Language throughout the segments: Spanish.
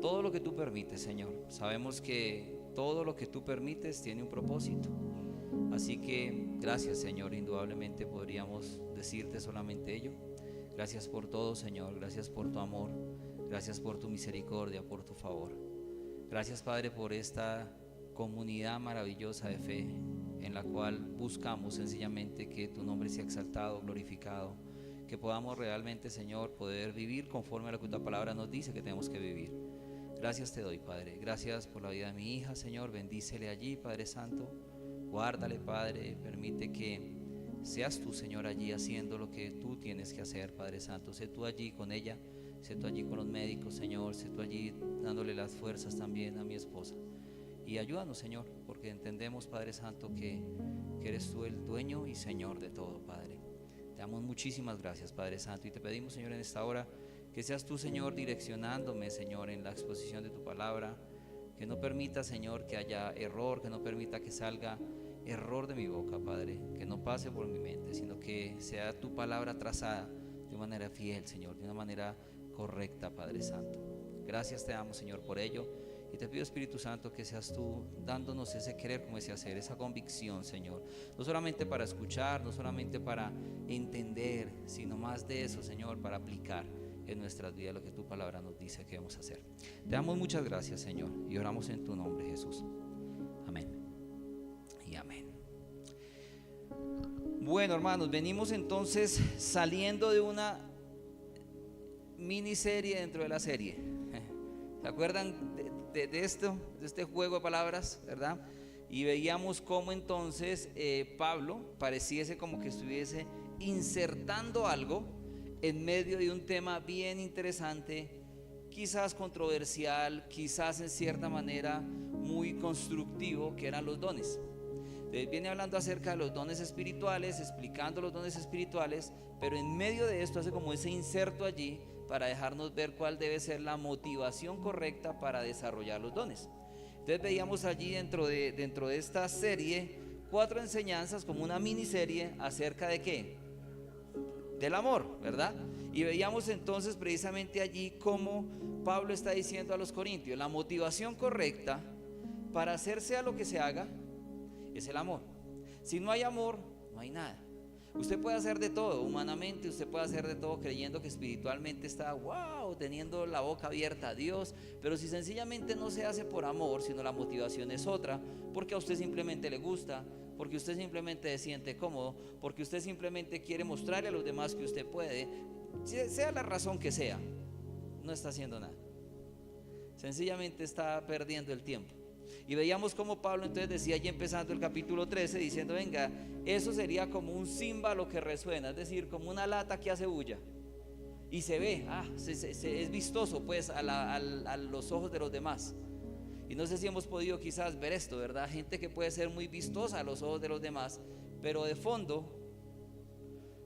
todo lo que tú permites, Señor. Sabemos que todo lo que tú permites tiene un propósito. Así que gracias, Señor, indudablemente podríamos decirte solamente ello. Gracias por todo, Señor, gracias por tu amor, gracias por tu misericordia, por tu favor. Gracias, Padre, por esta comunidad maravillosa de fe en la cual buscamos sencillamente que tu nombre sea exaltado, glorificado, que podamos realmente, Señor, poder vivir conforme a lo que tu palabra nos dice que tenemos que vivir. Gracias te doy, Padre, gracias por la vida de mi hija, Señor, bendícele allí, Padre Santo, guárdale, Padre, permite que seas tú, Señor, allí haciendo lo que tú tienes que hacer, Padre Santo. Sé tú allí con ella, sé tú allí con los médicos, Señor, sé tú allí dándole las fuerzas también a mi esposa. Y ayúdanos, Señor, porque entendemos, Padre Santo, que eres tú el dueño y Señor de todo, Padre. Te damos muchísimas gracias, Padre Santo, y te pedimos, Señor, en esta hora que seas tú, Señor, direccionándome, Señor, en la exposición de tu palabra, que no permita, Señor, que haya error, que no permita que salga error de mi boca, Padre, que no pase por mi mente, sino que sea tu palabra trazada de una manera fiel, Señor, de una manera correcta, Padre Santo. Gracias te damos, Señor, por ello, y te pido, Espíritu Santo, que seas tú dándonos ese querer como ese hacer, esa convicción, Señor, no solamente para escuchar, no solamente para entender, sino más de eso, Señor, para aplicar en nuestras vidas lo que tu palabra nos dice que debemos hacer. Te damos muchas gracias, Señor, y oramos en tu nombre, Jesús. Amén y amén. Bueno, hermanos, venimos entonces saliendo de una miniserie dentro de la serie. ¿Se acuerdan de esto, de este juego de palabras, verdad? Y veíamos cómo entonces Pablo pareciese como que estuviese insertando algo en medio de un tema bien interesante, quizás controversial, quizás en cierta manera muy constructivo, que eran los dones. Entonces viene hablando acerca de los dones espirituales, explicando los dones espirituales, pero en medio de esto hace como ese inserto allí para dejarnos ver cuál debe ser la motivación correcta para desarrollar los dones. Entonces veíamos allí dentro de esta serie 4 enseñanzas, como una miniserie acerca de ¿qué? Del amor, ¿verdad? Y veíamos entonces precisamente allí cómo Pablo está diciendo a los corintios, la motivación correcta para hacer sea lo que se haga es el amor. Si no hay amor, no hay nada. Usted puede hacer de todo, humanamente usted puede hacer de todo creyendo que espiritualmente está wow, teniendo la boca abierta a Dios, pero si sencillamente no se hace por amor, sino la motivación es otra, porque a usted simplemente le gusta, porque usted simplemente se siente cómodo, porque usted simplemente quiere mostrarle a los demás que usted puede, sea la razón que sea, no está haciendo nada, sencillamente está perdiendo el tiempo. Y veíamos como Pablo entonces decía allí empezando el capítulo 13 diciendo, venga, eso sería como un címbalo que resuena, es decir, como una lata que hace bulla y se ve, es vistoso pues a los ojos de los demás. Y no sé si hemos podido quizás ver esto, ¿verdad? Gente que puede ser muy vistosa a los ojos de los demás, pero de fondo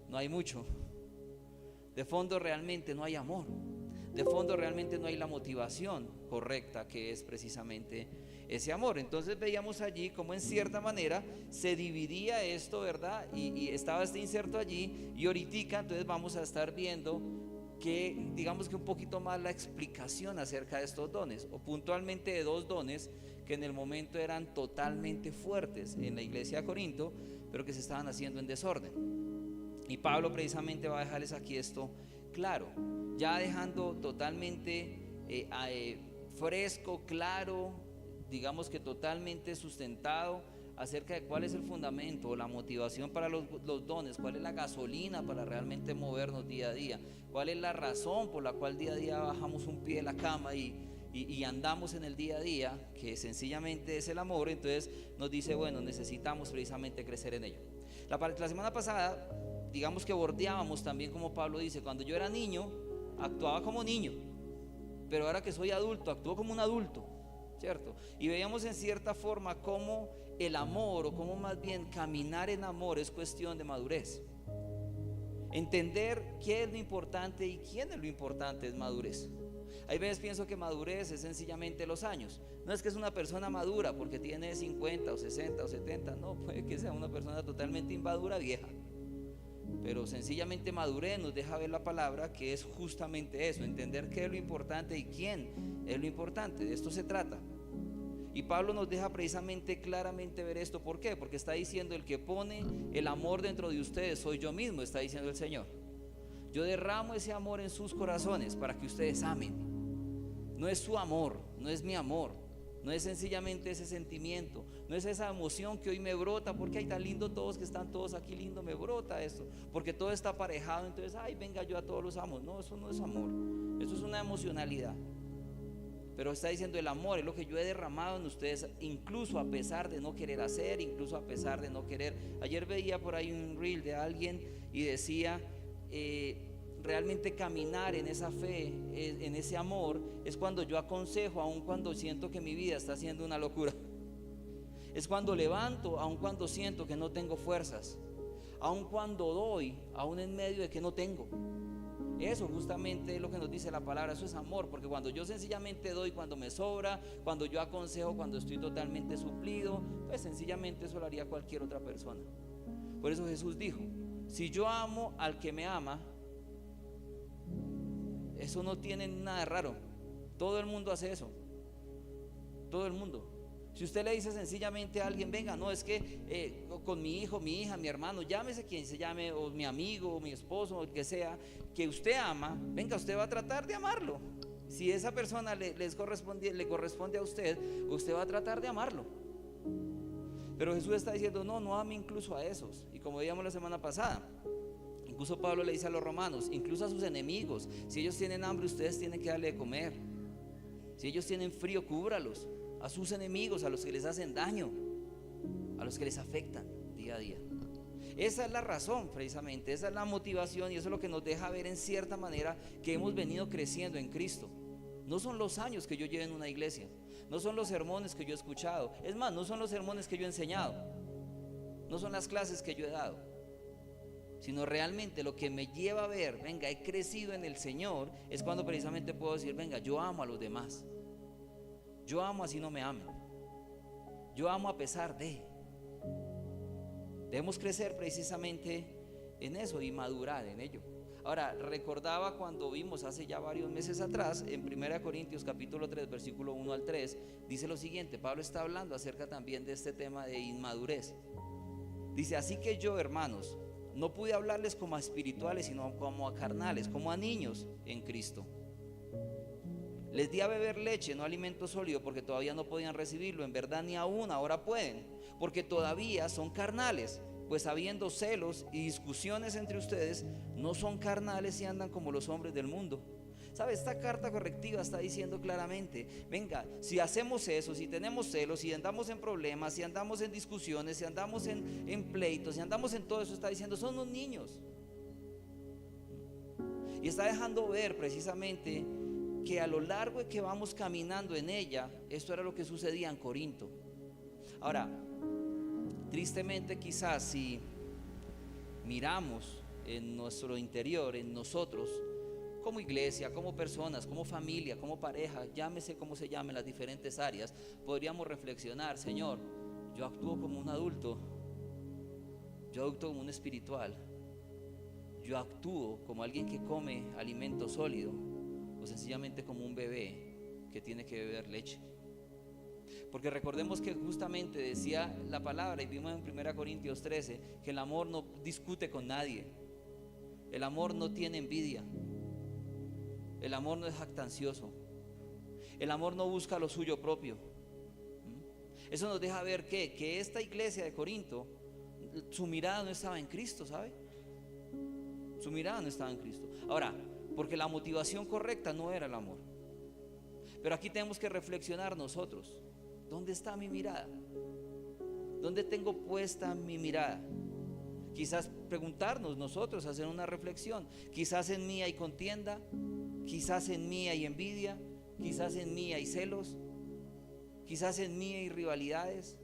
no hay mucho. De fondo realmente no hay amor. De fondo realmente no hay la motivación correcta, que es precisamente ese amor. Entonces veíamos allí como en cierta manera se dividía esto, ¿verdad? Y estaba este inserto allí, y ahorita entonces vamos a estar viendo que digamos que un poquito más la explicación acerca de estos dones, o puntualmente de 2 dones que en el momento eran totalmente fuertes en la iglesia de Corinto, pero que se estaban haciendo en desorden. Y Pablo precisamente va a dejarles aquí esto claro, ya dejando totalmente fresco, claro, digamos que totalmente sustentado acerca de cuál es el fundamento, la motivación para los dones, cuál es la gasolina para realmente movernos día a día, cuál es la razón por la cual día a día bajamos un pie de la cama y andamos en el día a día, que sencillamente es el amor. Entonces nos dice, bueno, necesitamos precisamente crecer en ello. La semana pasada, digamos que bordeábamos también como Pablo dice, cuando yo era niño, actuaba como niño, pero ahora que soy adulto, actúo como un adulto, ¿cierto? Y veíamos en cierta forma cómo el amor, o cómo más bien caminar en amor, es cuestión de madurez. Entender qué es lo importante y quién es lo importante es madurez. Hay veces pienso que madurez es sencillamente los años. No es que es una persona madura porque tiene 50 o 60 o 70, no, puede que sea una persona totalmente inmadura, vieja. pero sencillamente madurez nos deja ver la palabra, que es justamente eso, entender qué es lo importante y quién es lo importante. De esto se trata. Y Pablo nos deja precisamente claramente ver esto. ¿Por qué? Porque está diciendo: el que pone el amor dentro de ustedes soy yo mismo, está diciendo el Señor. Yo derramo ese amor en sus corazones para que ustedes amen. No es su amor, no es mi amor, no es sencillamente ese sentimiento, no es esa emoción que hoy me brota, porque hay tan lindo todos que están todos aquí, lindo, me brota esto, porque todo está aparejado, entonces, ay, venga, yo a todos los amo. No, eso no es amor, eso es una emocionalidad. Pero está diciendo: el amor es lo que yo he derramado en ustedes, incluso a pesar de no querer hacer, incluso a pesar de no querer. Ayer veía por ahí un reel de alguien y decía: realmente caminar en esa fe, en ese amor, es cuando yo aconsejo, aun cuando siento que mi vida está siendo una locura. Es cuando levanto, aun cuando siento que no tengo fuerzas, aun cuando doy, aun en medio de que no tengo. Eso justamente es lo que nos dice la palabra. Eso es amor, porque cuando yo sencillamente doy, cuando me sobra, cuando yo aconsejo, cuando estoy totalmente suplido, pues sencillamente eso lo haría cualquier otra persona. Por eso Jesús dijo: si yo amo al que me ama, eso no tiene nada de raro. Todo el mundo hace eso. Todo el mundo. Si usted le dice sencillamente a alguien: venga, no, es que con mi hijo, mi hija, mi hermano, llámese quien se llame, o mi amigo, o mi esposo, o el que sea, que usted ama, venga, usted va a tratar de amarlo. Si esa persona le corresponde a usted, usted va a tratar de amarlo. Pero Jesús está diciendo: no ame incluso a esos. Y como veíamos la semana pasada, incluso Pablo le dice a los romanos: incluso a sus enemigos, si ellos tienen hambre, ustedes tienen que darle de comer. Si ellos tienen frío, cúbralos. A sus enemigos, a los que les hacen daño, a los que les afectan día a día. Esa es la razón, precisamente, esa es la motivación, y eso es lo que nos deja ver en cierta manera que hemos venido creciendo en Cristo. No son los años que yo llevo en una iglesia, no son los sermones que yo he escuchado, es más, no son los sermones que yo he enseñado, no son las clases que yo he dado, sino realmente lo que me lleva a ver: venga, he crecido en el Señor, es cuando precisamente puedo decir: venga, yo amo a los demás. Yo amo así no me amen. Yo amo a pesar de. Debemos crecer precisamente en eso y madurar en ello. Ahora, recordaba cuando vimos hace ya varios meses atrás, en 1 Corintios capítulo 3, versículo 1 al 3, dice lo siguiente. Pablo está hablando acerca también de este tema de inmadurez. Dice: así que yo, hermanos, no pude hablarles como a espirituales, sino como a carnales, como a niños en Cristo. Les di a beber leche, no alimento sólido, porque todavía no podían recibirlo. En verdad ni aún ahora pueden, porque todavía son carnales. Pues habiendo celos y discusiones entre ustedes, no son carnales y andan como los hombres del mundo. ¿Sabe? Esta carta correctiva está diciendo claramente: venga, si hacemos eso, si tenemos celos, si andamos en problemas, si andamos en discusiones, si andamos en pleitos, si andamos en todo eso, está diciendo: son unos niños. Y está dejando ver precisamente que a lo largo de que vamos caminando en ella, esto era lo que sucedía en Corinto. Ahora, tristemente, quizás si miramos en nuestro interior, en nosotros, como iglesia, como personas, como familia, como pareja, llámese como se llame, las diferentes áreas, podríamos reflexionar: Señor, yo actúo como un adulto, yo actúo como un espiritual, yo actúo como alguien que come alimento sólido, o sencillamente como un bebé que tiene que beber leche. Porque recordemos que justamente decía la palabra, y vimos en 1 Corintios 13, que el amor no discute con nadie, el amor no tiene envidia, el amor no es jactancioso, el amor no busca lo suyo propio. Eso nos deja ver que esta iglesia de Corinto, su mirada no estaba en Cristo, ¿sabe? Su mirada no estaba en Cristo. Ahora, porque la motivación correcta no era el amor. Pero aquí tenemos que reflexionar nosotros: ¿dónde está mi mirada? ¿Dónde tengo puesta mi mirada? Quizás preguntarnos nosotros, hacer una reflexión. Quizás en mí hay contienda, quizás en mí hay envidia, quizás en mí hay celos, quizás en mí hay rivalidades,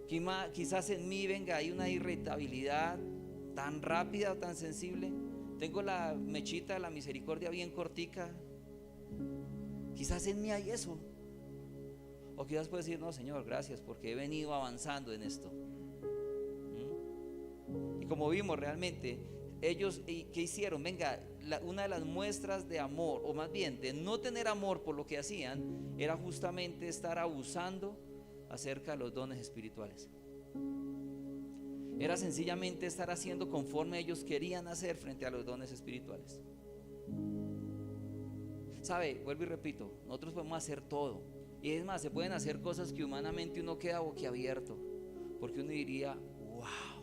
quizás en mí, venga, hay una irritabilidad tan rápida o tan sensible. Tengo la mechita de la misericordia bien cortica. Quizás en mí hay eso. O quizás puedes decir: no, Señor, gracias, porque he venido avanzando en esto. Y como vimos realmente, ellos, ¿qué hicieron? Venga, una de las muestras de amor, o más bien de no tener amor por lo que hacían, era justamente estar abusando acerca de los dones espirituales. Era sencillamente estar haciendo conforme ellos querían hacer frente a los dones espirituales. ¿Sabe? Vuelvo y repito, nosotros podemos hacer todo. Y es más, se pueden hacer cosas que humanamente uno queda boquiabierto, porque uno diría, wow,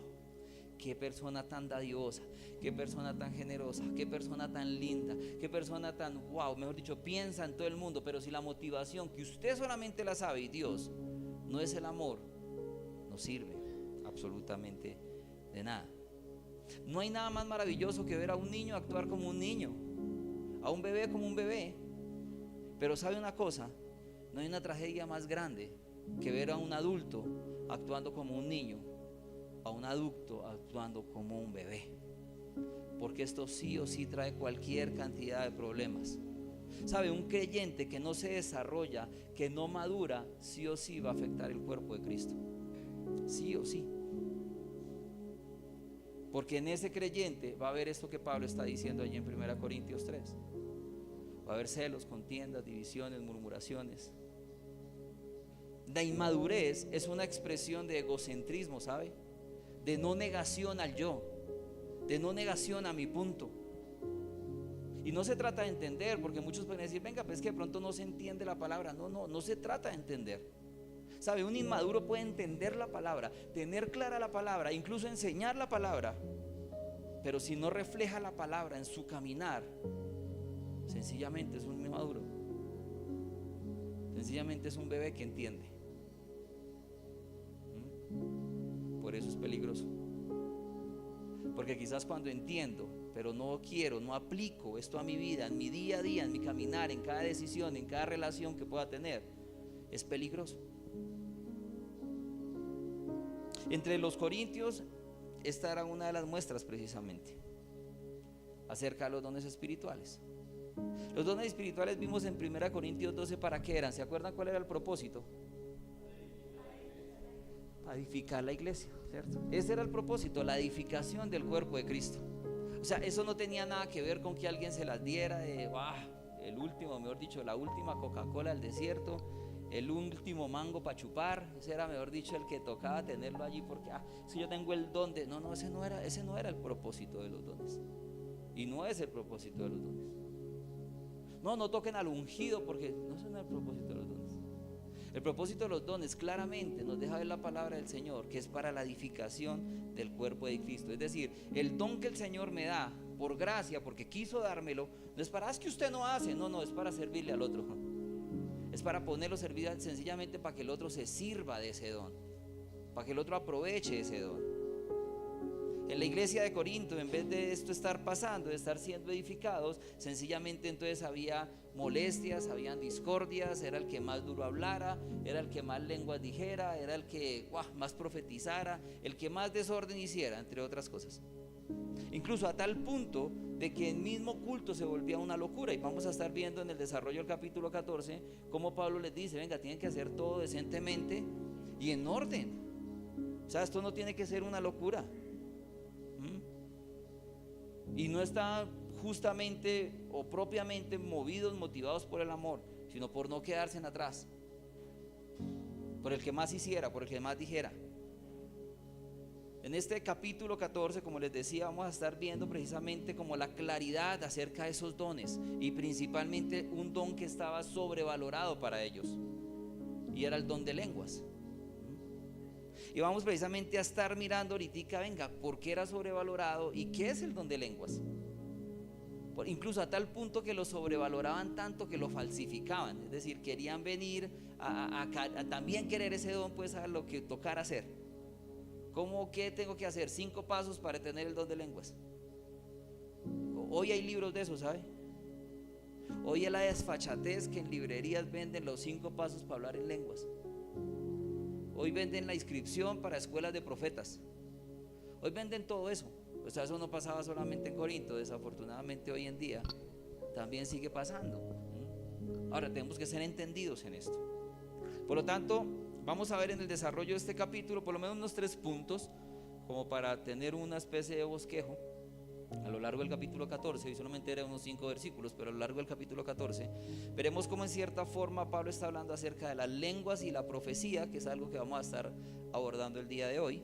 qué persona tan dadiosa, qué persona tan generosa, qué persona tan linda, qué persona tan, wow, mejor dicho, piensa en todo el mundo. Pero si la motivación que usted solamente la sabe y Dios no es el amor, no sirve absolutamente de nada. No hay nada más maravilloso que ver a un niño actuar como un niño, a un bebé como un bebé. Pero ¿sabe una cosa? No hay una tragedia más grande que ver a un adulto actuando como un niño, a un adulto actuando como un bebé, porque esto sí o sí trae cualquier cantidad de problemas. ¿Sabe? Un creyente que no se desarrolla, que no madura, sí o sí va a afectar el cuerpo de Cristo, sí o sí, porque en ese creyente va a haber esto que Pablo está diciendo allí en 1 Corintios 3. Va a haber celos, contiendas, divisiones, murmuraciones. La inmadurez es una expresión de egocentrismo, ¿sabe? De no negación al yo, de no negación a mi punto. Y no se trata de entender, porque muchos pueden decir, venga, pues que de pronto no se entiende la palabra. No se trata de entender. ¿Sabe? Un inmaduro puede entender la palabra, tener clara la palabra, incluso enseñar la palabra, pero si no refleja la palabra en su caminar, sencillamente es un inmaduro. Sencillamente es un bebé que entiende. Por eso es peligroso, porque quizás cuando entiendo, pero no quiero, no aplico esto a mi vida, en mi día a día, en mi caminar, en cada decisión, en cada relación que pueda tener, es peligroso. Entre los corintios, esta era una de las muestras precisamente acerca de los dones espirituales. Los dones espirituales vimos en 1 Corintios 12 para qué eran. ¿Se acuerdan cuál era el propósito? Para edificar la iglesia, ¿cierto? Ese era el propósito, la edificación del cuerpo de Cristo. O sea, eso no tenía nada que ver con que alguien se las diera de, el último, mejor dicho, la última Coca-Cola del desierto, el último mango para chupar. Ese era, mejor dicho, el que tocaba tenerlo allí porque, si yo tengo el don de... No, ese no era el propósito de los dones. Y no es el propósito de los dones. No toquen al ungido, porque no es el propósito de los dones. El propósito de los dones claramente nos deja ver la palabra del Señor, que es para la edificación del cuerpo de Cristo. Es decir, el don que el Señor me da por gracia, porque quiso dármelo, no es para, es que usted no hace, no, es para servirle al otro. Es para ponerlo servir sencillamente para que el otro se sirva de ese don, para que el otro aproveche ese don. En la iglesia de Corinto, en vez de esto estar pasando, de estar siendo edificados, sencillamente entonces había molestias, habían discordias, era el que más duro hablara, era el que más lenguas dijera, era el que más profetizara, el que más desorden hiciera, entre otras cosas. Incluso a tal punto de que el mismo culto se volvía una locura. Y vamos a estar viendo en el desarrollo del capítulo 14 cómo Pablo les dice, venga, tienen que hacer todo decentemente y en orden. O sea, esto no tiene que ser una locura. Y no está justamente o propiamente motivados por el amor, sino por no quedarse en atrás, por el que más hiciera, por el que más dijera. En este capítulo 14, como les decía, vamos a estar viendo precisamente como la claridad acerca de esos dones, y principalmente un don que estaba sobrevalorado para ellos, y era el don de lenguas. Y vamos precisamente a estar mirando ahorita, venga, ¿por qué era sobrevalorado y qué es el don de lenguas? Incluso a tal punto que lo sobrevaloraban tanto que lo falsificaban. Es decir, querían venir a también querer ese don, pues a lo que tocara hacer. ¿Cómo que tengo que hacer? 5 pasos para tener el don de lenguas. Hoy hay libros de eso, ¿sabe? Hoy es la desfachatez que en librerías venden los 5 pasos para hablar en lenguas. Hoy venden la inscripción para escuelas de profetas. Hoy venden todo eso. O sea, eso no pasaba solamente en Corinto. Desafortunadamente hoy en día también sigue pasando. Ahora tenemos que ser entendidos en esto. Por lo tanto, vamos a ver en el desarrollo de este capítulo por lo menos unos 3 puntos como para tener una especie de bosquejo a lo largo del capítulo 14, y solamente eran unos 5 versículos, pero a lo largo del capítulo 14 veremos cómo en cierta forma Pablo está hablando acerca de las lenguas y la profecía, que es algo que vamos a estar abordando el día de hoy.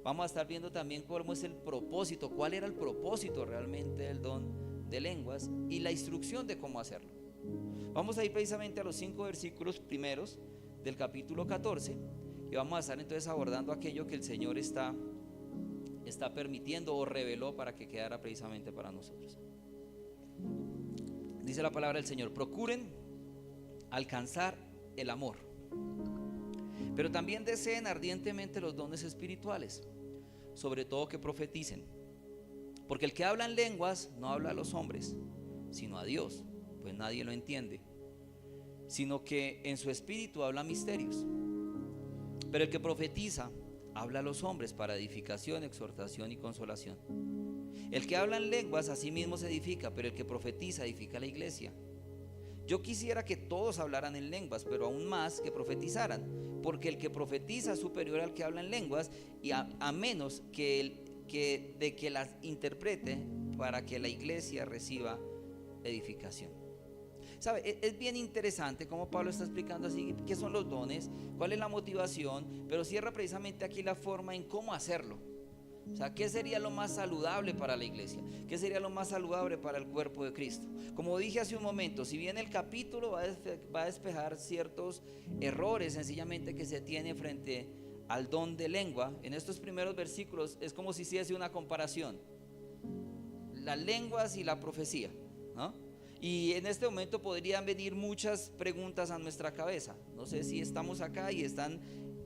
Vamos a estar viendo también cómo es el propósito, cuál era el propósito realmente del don de lenguas y la instrucción de cómo hacerlo. Vamos a ir precisamente a los 5 versículos primeros del capítulo 14 y vamos a estar entonces abordando aquello que el Señor está permitiendo o reveló para que quedara precisamente para nosotros. Dice la palabra del Señor: procuren alcanzar el amor, pero también deseen ardientemente los dones espirituales, sobre todo que profeticen, porque el que habla en lenguas no habla a los hombres, sino a Dios, pues nadie lo entiende, sino que en su espíritu habla misterios. Pero el que profetiza habla a los hombres para edificación, exhortación y consolación. El que habla en lenguas a sí mismo se edifica, pero el que profetiza edifica a la iglesia. Yo quisiera que todos hablaran en lenguas, pero aún más que profetizaran, porque el que profetiza es superior al que habla en lenguas, y a menos de que las interprete, para que la iglesia reciba edificación. ¿Sabe? Es bien interesante cómo Pablo está explicando así qué son los dones, cuál es la motivación, pero cierra precisamente aquí la forma en cómo hacerlo. O sea, ¿qué sería lo más saludable para la iglesia? ¿Qué sería lo más saludable para el cuerpo de Cristo? Como dije hace un momento, si bien el capítulo va a despejar ciertos errores sencillamente que se tiene frente al don de lengua, en estos primeros versículos es como si hiciese una comparación: las lenguas y la profecía, ¿no? Y en este momento podrían venir muchas preguntas a nuestra cabeza. No sé si estamos acá y están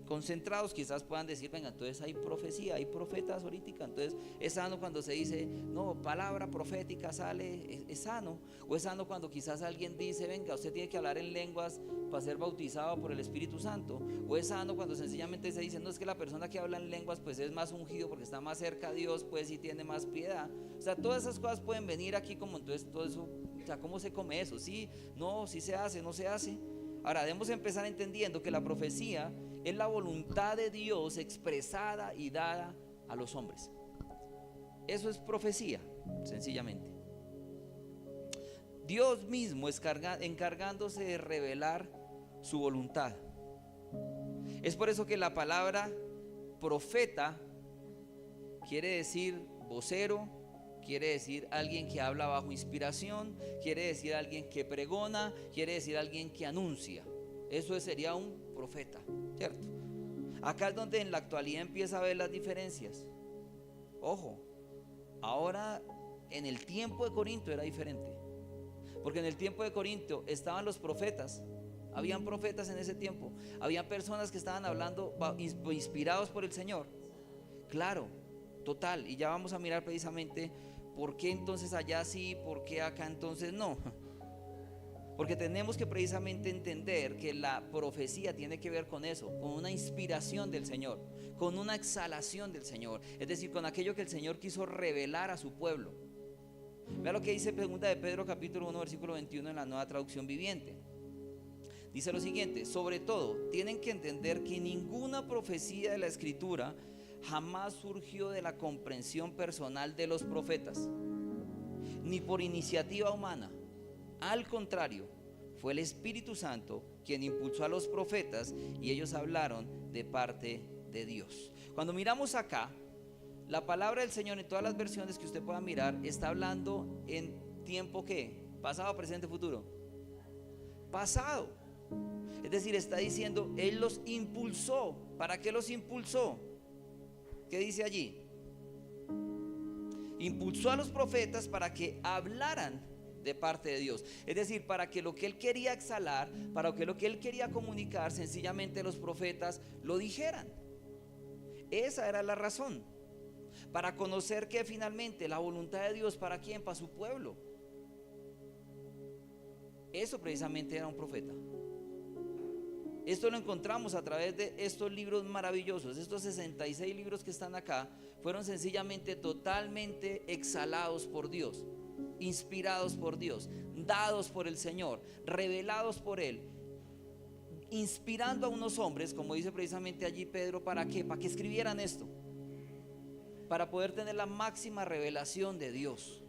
concentrados, quizás puedan decir: venga, entonces hay profecía, hay profetas ahorita, entonces es sano cuando se dice, no, palabra profética sale, es sano. O es sano cuando quizás alguien dice, venga, usted tiene que hablar en lenguas para ser bautizado por el Espíritu Santo. O es sano cuando sencillamente se dice, no, es que la persona que habla en lenguas pues es más ungido porque está más cerca a Dios, pues y tiene más piedad. O sea, todas esas cosas pueden venir aquí como entonces todo eso, o sea, ¿cómo se come eso? Sí, no, sí se hace, no se hace. Ahora debemos empezar entendiendo que la profecía es la voluntad de Dios expresada y dada a los hombres. Eso es profecía, sencillamente. Dios mismo encargándose de revelar su voluntad. Es por eso que la palabra profeta quiere decir vocero, quiere decir alguien que habla bajo inspiración, quiere decir alguien que pregona, quiere decir alguien que anuncia. Eso sería un profeta, ¿cierto? Acá es donde en la actualidad empieza a ver las diferencias. Ojo, ahora en el tiempo de Corinto era diferente, porque en el tiempo de Corinto estaban los profetas. Habían profetas en ese tiempo, habían personas que estaban hablando inspirados por el Señor. Claro, total, y ya vamos a mirar precisamente por qué entonces allá sí, por qué acá entonces no. Porque tenemos que precisamente entender que la profecía tiene que ver con eso, con una inspiración del Señor, con una exhalación del Señor, es decir, con aquello que el Señor quiso revelar a su pueblo. Vea lo que dice 2 de Pedro capítulo 1 versículo 21 en la Nueva Traducción Viviente. Dice lo siguiente: sobre todo tienen que entender que ninguna profecía de la Escritura jamás surgió de la comprensión personal de los profetas, ni por iniciativa humana. Al contrario, fue el Espíritu Santo quien impulsó a los profetas y ellos hablaron de parte de Dios. Cuando miramos acá, la palabra del Señor en todas las versiones que usted pueda mirar está hablando en tiempo ¿qué? Pasado, presente, futuro. Pasado. Es decir, está diciendo, Él los impulsó. ¿Para qué los impulsó? ¿Qué dice allí? Impulsó a los profetas para que hablaran de parte de Dios. Es decir, para que lo que Él quería exhalar, para que lo que Él quería comunicar, sencillamente los profetas lo dijeran. Esa era la razón. Para conocer que finalmente la voluntad de Dios, ¿para quién? Para su pueblo. Eso precisamente era un profeta. Esto lo encontramos a través de estos libros maravillosos. Estos 66 libros que están acá fueron sencillamente totalmente exhalados por Dios, inspirados por Dios, dados por el Señor, revelados por Él, inspirando a unos hombres, como dice precisamente allí Pedro, ¿para qué? Para que escribieran esto. para poder tener la máxima revelación de Dios,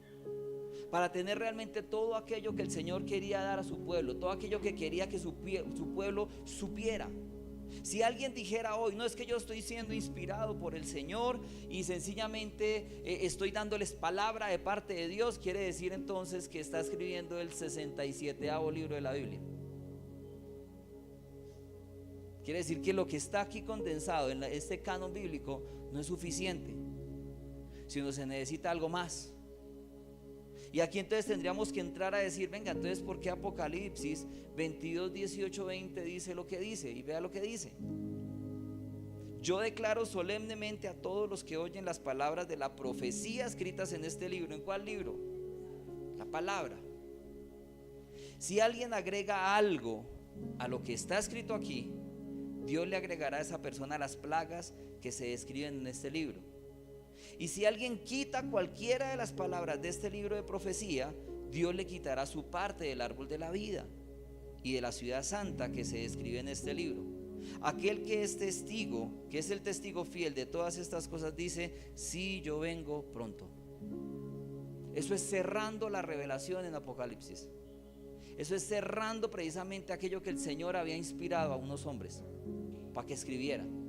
para tener realmente todo aquello que el Señor quería dar a su pueblo, todo aquello que quería que su pueblo supiera. Si alguien dijera hoy, no, es que yo estoy siendo inspirado por el Señor y sencillamente estoy dándoles palabra de parte de Dios, quiere decir entonces que está escribiendo el 67º libro de la Biblia. Quiere decir que lo que está aquí condensado en este canon bíblico no es suficiente, sino se necesita algo más. Y aquí entonces tendríamos que entrar a decir, venga, entonces ¿por qué Apocalipsis 22, 18, 20 dice lo que dice? Y vea lo que dice: yo declaro solemnemente a todos los que oyen las palabras de la profecía escritas en este libro. ¿En cuál libro? La palabra. Si alguien agrega algo a lo que está escrito aquí, Dios le agregará a esa persona las plagas que se describen en este libro. Y si alguien quita cualquiera de las palabras de este libro de profecía, Dios le quitará su parte del árbol de la vida y de la ciudad santa que se describe en este libro. Aquel que es testigo, que es el testigo fiel de todas estas cosas, dice: sí, yo vengo pronto. Eso es cerrando la revelación en Apocalipsis. Eso es cerrando precisamente aquello que el Señor había inspirado a unos hombres para que escribieran.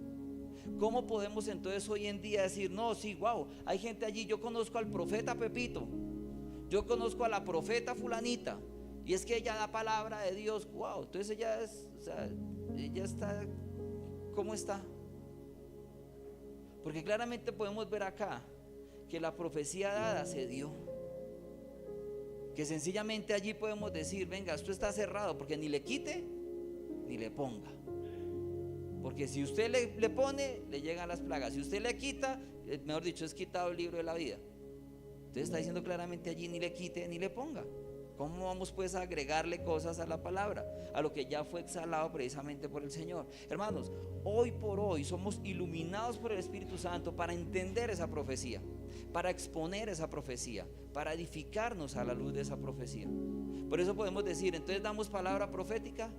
¿Cómo podemos entonces hoy en día decir, no, sí, wow, hay gente allí, yo conozco al profeta Pepito, yo conozco a la profeta fulanita, y es que ella da palabra de Dios, wow, entonces ella es, o sea, ella está, ¿cómo está? Porque claramente podemos ver acá que la profecía dada se dio, que sencillamente allí podemos decir, venga, esto está cerrado, porque ni le quite ni le ponga. Porque si usted le pone, le llegan las plagas. Si usted le quita, mejor dicho, es quitado el libro de la vida. Entonces está diciendo claramente allí, ni le quite ni le ponga. ¿Cómo vamos pues a agregarle cosas a la palabra, a lo que ya fue exhalado precisamente por el Señor? Hermanos, hoy por hoy somos iluminados por el Espíritu Santo para entender esa profecía, para exponer esa profecía, para edificarnos a la luz de esa profecía. Por eso podemos decir, entonces, ¿damos palabra profética?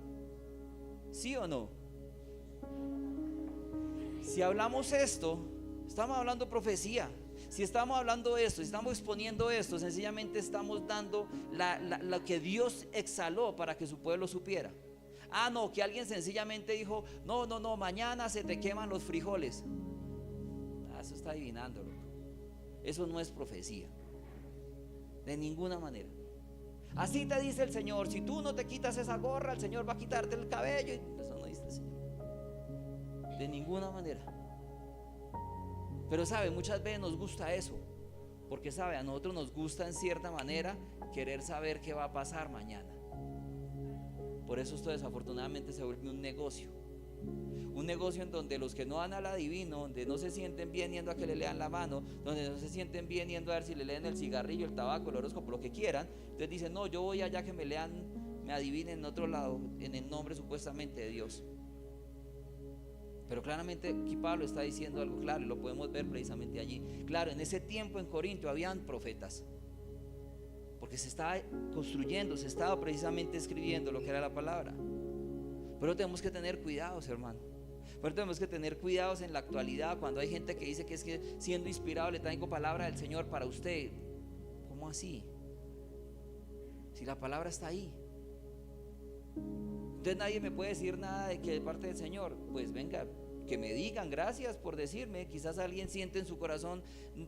¿Sí o no? Si hablamos esto, estamos hablando profecía. Si estamos hablando esto, si estamos exponiendo esto, sencillamente estamos dando lo que Dios exhaló para que su pueblo supiera. Ah, no, que alguien sencillamente dijo, no, mañana se te queman los frijoles. Eso está adivinándolo. Eso no es profecía, de ninguna manera. Así te dice el Señor: si tú no te quitas esa gorra, el Señor va a quitarte el cabello. Eso no dice el Señor, de ninguna manera. Pero sabe, muchas veces nos gusta eso, porque sabe, a nosotros nos gusta en cierta manera querer saber qué va a pasar mañana. Por eso esto desafortunadamente se vuelve un negocio en donde los que no van al adivino, donde no se sienten bien yendo a que le lean la mano, donde no se sienten bien yendo a ver si le leen el cigarrillo, el tabaco, el horóscopo, lo que quieran, entonces dicen, no, yo voy allá que me lean, me adivinen en otro lado, en el nombre supuestamente de Dios. Pero claramente aquí Pablo está diciendo algo claro, y lo podemos ver precisamente allí. Claro, en ese tiempo en Corinto habían profetas, porque se estaba construyendo, se estaba precisamente escribiendo lo que era la palabra. Pero tenemos que tener cuidados, hermano. Pero tenemos que tener cuidados en la actualidad, cuando hay gente que dice que es que siendo inspirado le traigo palabra del Señor para usted. ¿Cómo así? Si la palabra está ahí. Entonces nadie me puede decir nada de que de parte del Señor. Pues venga, que me digan, gracias por decirme. Quizás alguien siente en su corazón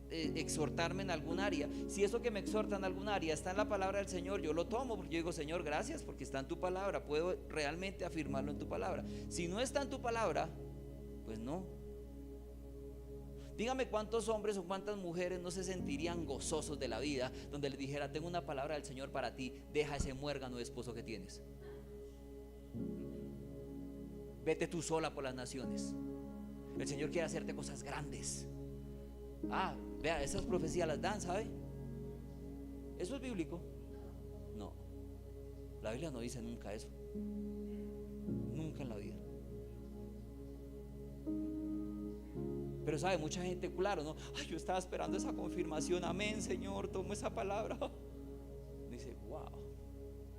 exhortarme en algún área. Si eso que me exhorta en algún área está en la palabra del Señor, yo lo tomo, porque yo digo, Señor, gracias porque está en tu palabra, puedo realmente afirmarlo en tu palabra. Si no está en tu palabra, pues no. Dígame cuántos hombres o cuántas mujeres no se sentirían gozosos de la vida donde les dijera, tengo una palabra del Señor para ti, deja ese muérgano de esposo que tienes, vete tú sola por las naciones, el Señor quiere hacerte cosas grandes. Ah, vea, esas profecías las dan, ¿sabe? ¿Eso es bíblico? No, la Biblia no dice nunca eso, nunca en la vida. Pero sabe, mucha gente, claro, ¿no? Ay, yo estaba esperando esa confirmación, amén, Señor, tomo esa palabra. Dice, wow,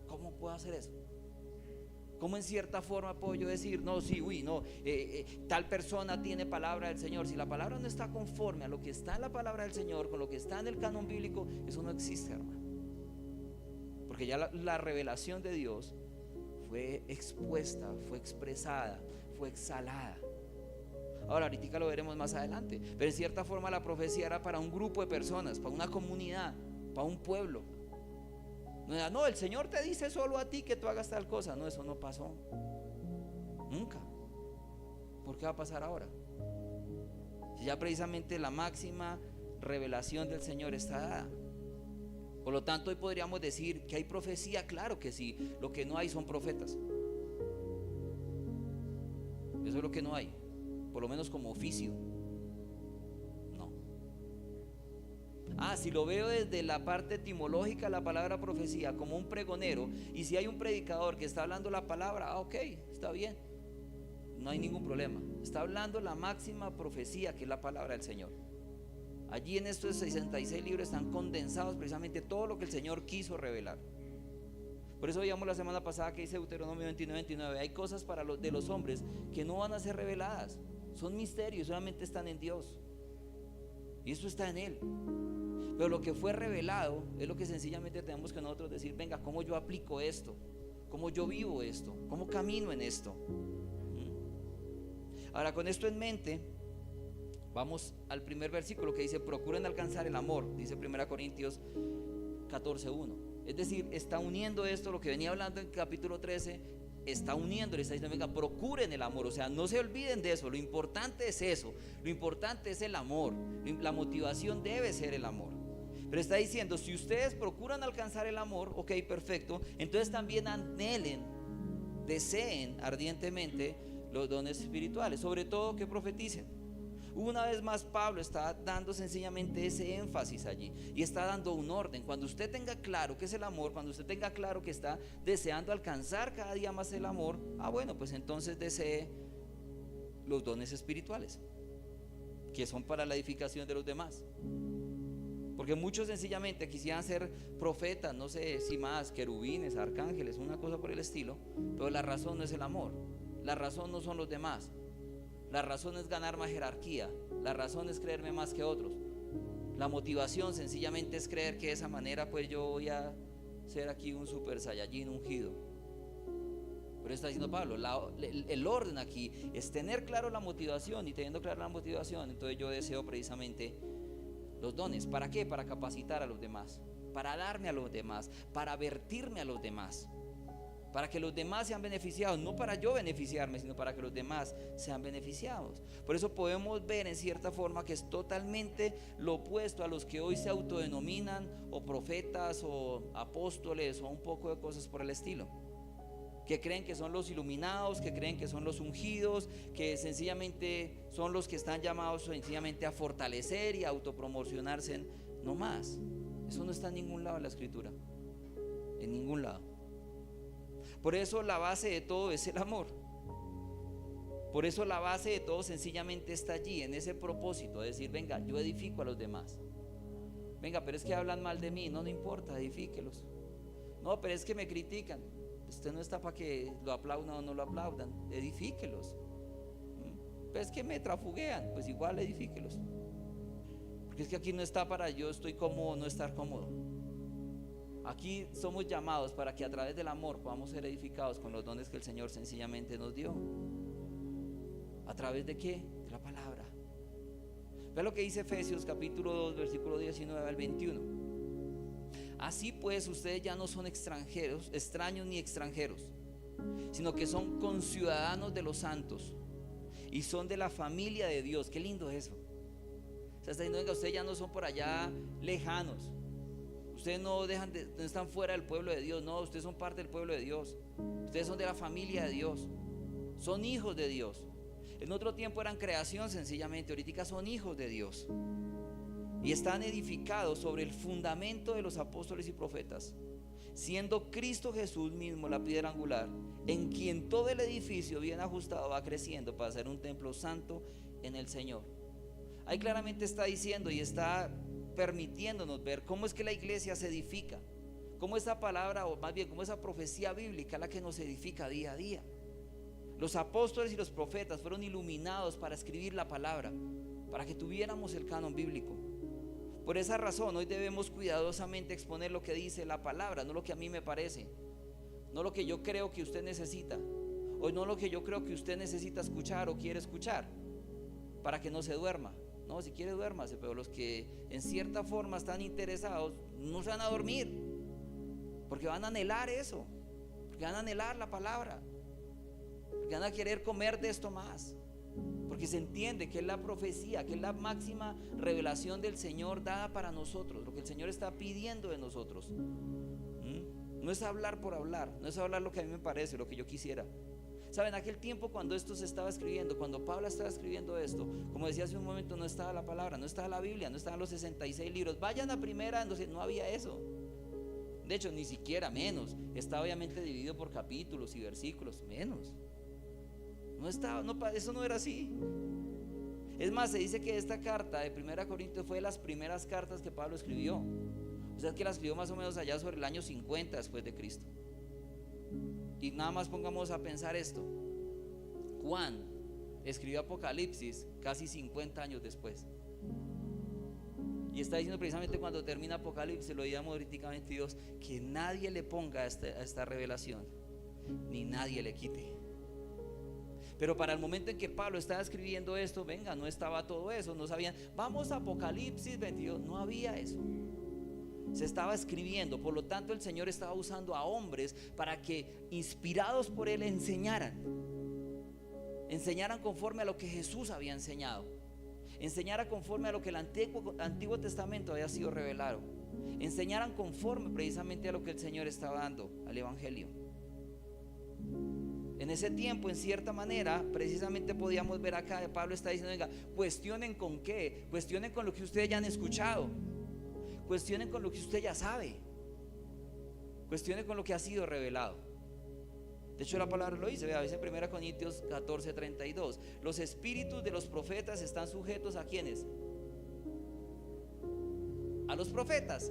¿cómo puedo hacer eso? ¿Cómo en cierta forma puedo yo decir, no, sí, no, tal persona tiene palabra del Señor? Si la palabra no está conforme a lo que está en la palabra del Señor, con lo que está en el canon bíblico, eso no existe, hermano. Porque ya la revelación de Dios fue expuesta, fue expresada, fue exhalada. Ahora, ahorita lo veremos más adelante, pero en cierta forma la profecía era para un grupo de personas, para una comunidad, para un pueblo. No era, no, el Señor te dice solo a ti que tú hagas tal cosa. No, eso no pasó nunca. ¿Por qué va a pasar ahora? Si ya precisamente la máxima revelación del Señor está dada. Por lo tanto, hoy podríamos decir que hay profecía. Claro que sí. Lo que no hay son profetas. Eso es lo que no hay, por lo menos como oficio. Si lo veo desde la parte etimológica, la palabra profecía como un pregonero, y si hay un predicador que está hablando la palabra, ok, está bien, no hay ningún problema. Está hablando la máxima profecía, que es la palabra del Señor. Allí en estos 66 libros están condensados precisamente todo lo que el Señor quiso revelar. Por eso veíamos la semana pasada que dice Deuteronomio 29:29, hay cosas para de los hombres que no van a ser reveladas, son misterios, solamente están en Dios, y eso está en Él. Pero lo que fue revelado es lo que sencillamente tenemos que nosotros decir, venga, ¿cómo yo aplico esto? ¿Cómo yo vivo esto? ¿Cómo camino en esto? Ahora, con esto en mente, vamos al primer versículo que dice, procuren alcanzar el amor, dice 1 Corintios 14:1. Es decir, está uniendo esto, lo que venía hablando en capítulo 13, está uniendo, le está diciendo, venga, procuren el amor. O sea, no se olviden de eso, lo importante es eso, lo importante es el amor, la motivación debe ser el amor. Pero está diciendo, si ustedes procuran alcanzar el amor, ok, perfecto, entonces también anhelen, deseen ardientemente los dones espirituales, sobre todo que profeticen. Una vez más, Pablo está dando sencillamente ese énfasis allí y está dando un orden. Cuando usted tenga claro qué es el amor, cuando usted tenga claro que está deseando alcanzar cada día más el amor, bueno, pues entonces desee los dones espirituales, que son para la edificación de los demás. Porque muchos sencillamente quisieran ser profetas, no sé si más, querubines, arcángeles, una cosa por el estilo, pero la razón no es el amor, la razón no son los demás. La razón es ganar más jerarquía, la razón es creerme más que otros. La motivación sencillamente es creer que de esa manera pues yo voy a ser aquí un super saiyajin ungido. Pero está diciendo Pablo, el orden aquí es tener claro la motivación, y teniendo clara la motivación, entonces yo deseo precisamente los dones. ¿Para qué? Para capacitar a los demás, para darme a los demás, para vertirme a los demás, para que los demás sean beneficiados, no para yo beneficiarme, sino para que los demás sean beneficiados. Por eso podemos ver en cierta forma que es totalmente lo opuesto a los que hoy se autodenominan o profetas o apóstoles o un poco de cosas por el estilo, que creen que son los iluminados, que creen que son los ungidos, que sencillamente son los que están llamados sencillamente a fortalecer y a autopromocionarse. No más. Eso no está en ningún lado de la escritura, en ningún lado. Por eso la base de todo es el amor. Por eso la base de todo sencillamente está allí, en ese propósito de decir, venga, yo edifico a los demás. Venga, pero es que hablan mal de mí, no importa, edifíquelos. No, pero es que me critican. Usted no está para que lo aplaudan o no lo aplaudan, edifíquelos. Pero es que me trafuguean, pues igual edifíquelos. Porque es que aquí no está para yo estoy cómodo, no estar cómodo. Aquí somos llamados para que a través del amor podamos ser edificados con los dones que el Señor sencillamente nos dio. ¿A través de qué? De la palabra. Ve lo que dice Efesios capítulo 2 versículo 19 al 21. Así pues, ustedes ya no son extraños ni extranjeros, sino que son conciudadanos de los santos y son de la familia de Dios. Qué lindo eso. O sea, está diciendo, venga, ustedes ya no son por allá lejanos. Ustedes no están fuera del pueblo de Dios. No, ustedes son parte del pueblo de Dios. Ustedes son de la familia de Dios. Son hijos de Dios. En otro tiempo eran creación sencillamente. Ahorita son hijos de Dios. Y están edificados sobre el fundamento de los apóstoles y profetas, siendo Cristo Jesús mismo la piedra angular, en quien todo el edificio bien ajustado va creciendo para ser un templo santo en el Señor. Ahí claramente está diciendo y está permitiéndonos ver cómo es que la iglesia se edifica, cómo esa palabra, o más bien cómo esa profecía bíblica es la que nos edifica día a día. Los apóstoles y los profetas fueron iluminados para escribir la palabra, para que tuviéramos el canon bíblico. Por esa razón hoy debemos cuidadosamente exponer lo que dice la palabra, no lo que a mí me parece, no lo que yo creo que usted necesita, o no lo que yo creo que usted necesita escuchar o quiere escuchar, para que no se duerma. No, si quiere duérmase, pero los que en cierta forma están interesados no se van a dormir, porque van a anhelar eso, porque van a anhelar la palabra, porque van a querer comer de esto más, porque se entiende que es la profecía, que es la máxima revelación del Señor dada para nosotros, lo que el Señor está pidiendo de nosotros. No es hablar por hablar, no es hablar lo que a mí me parece, lo que yo quisiera. Saben, aquel tiempo cuando esto se estaba escribiendo, cuando Pablo estaba escribiendo esto, como decía hace un momento, no estaba la palabra, no estaba la Biblia, no estaban los 66 libros. Vayan a primera, no había eso. De hecho, ni siquiera, menos. Está obviamente dividido por capítulos y versículos, menos. No estaba, no, eso no era así. Es más, se dice que esta carta de 1 Corintios fue de las primeras cartas que Pablo escribió. O sea, que la escribió más o menos allá sobre el año 50 después de Cristo. Y nada más pongamos a pensar esto: Juan escribió Apocalipsis casi 50 años después. Y está diciendo precisamente cuando termina Apocalipsis, lo llama políticamente Dios, que nadie le ponga a esta revelación, ni nadie le quite. Pero para el momento en que Pablo estaba escribiendo esto, venga, no estaba todo eso, no sabían, vamos a Apocalipsis 22, no había eso. Se estaba escribiendo, por lo tanto el Señor estaba usando a hombres para que, inspirados por Él, enseñaran conforme a lo que Jesús había enseñado, enseñaran conforme a lo que el Antiguo Testamento había sido revelado, enseñaran conforme precisamente a lo que el Señor estaba dando, al Evangelio. En ese tiempo, en cierta manera, precisamente podíamos ver acá, Pablo está diciendo, venga, cuestionen con qué, cuestionen con lo que ustedes ya han escuchado, cuestionen con lo que usted ya sabe, cuestionen con lo que ha sido revelado. De hecho la palabra lo dice, vea, dice en 1 Corintios 14:32, los espíritus de los profetas están sujetos ¿a quiénes? A los profetas.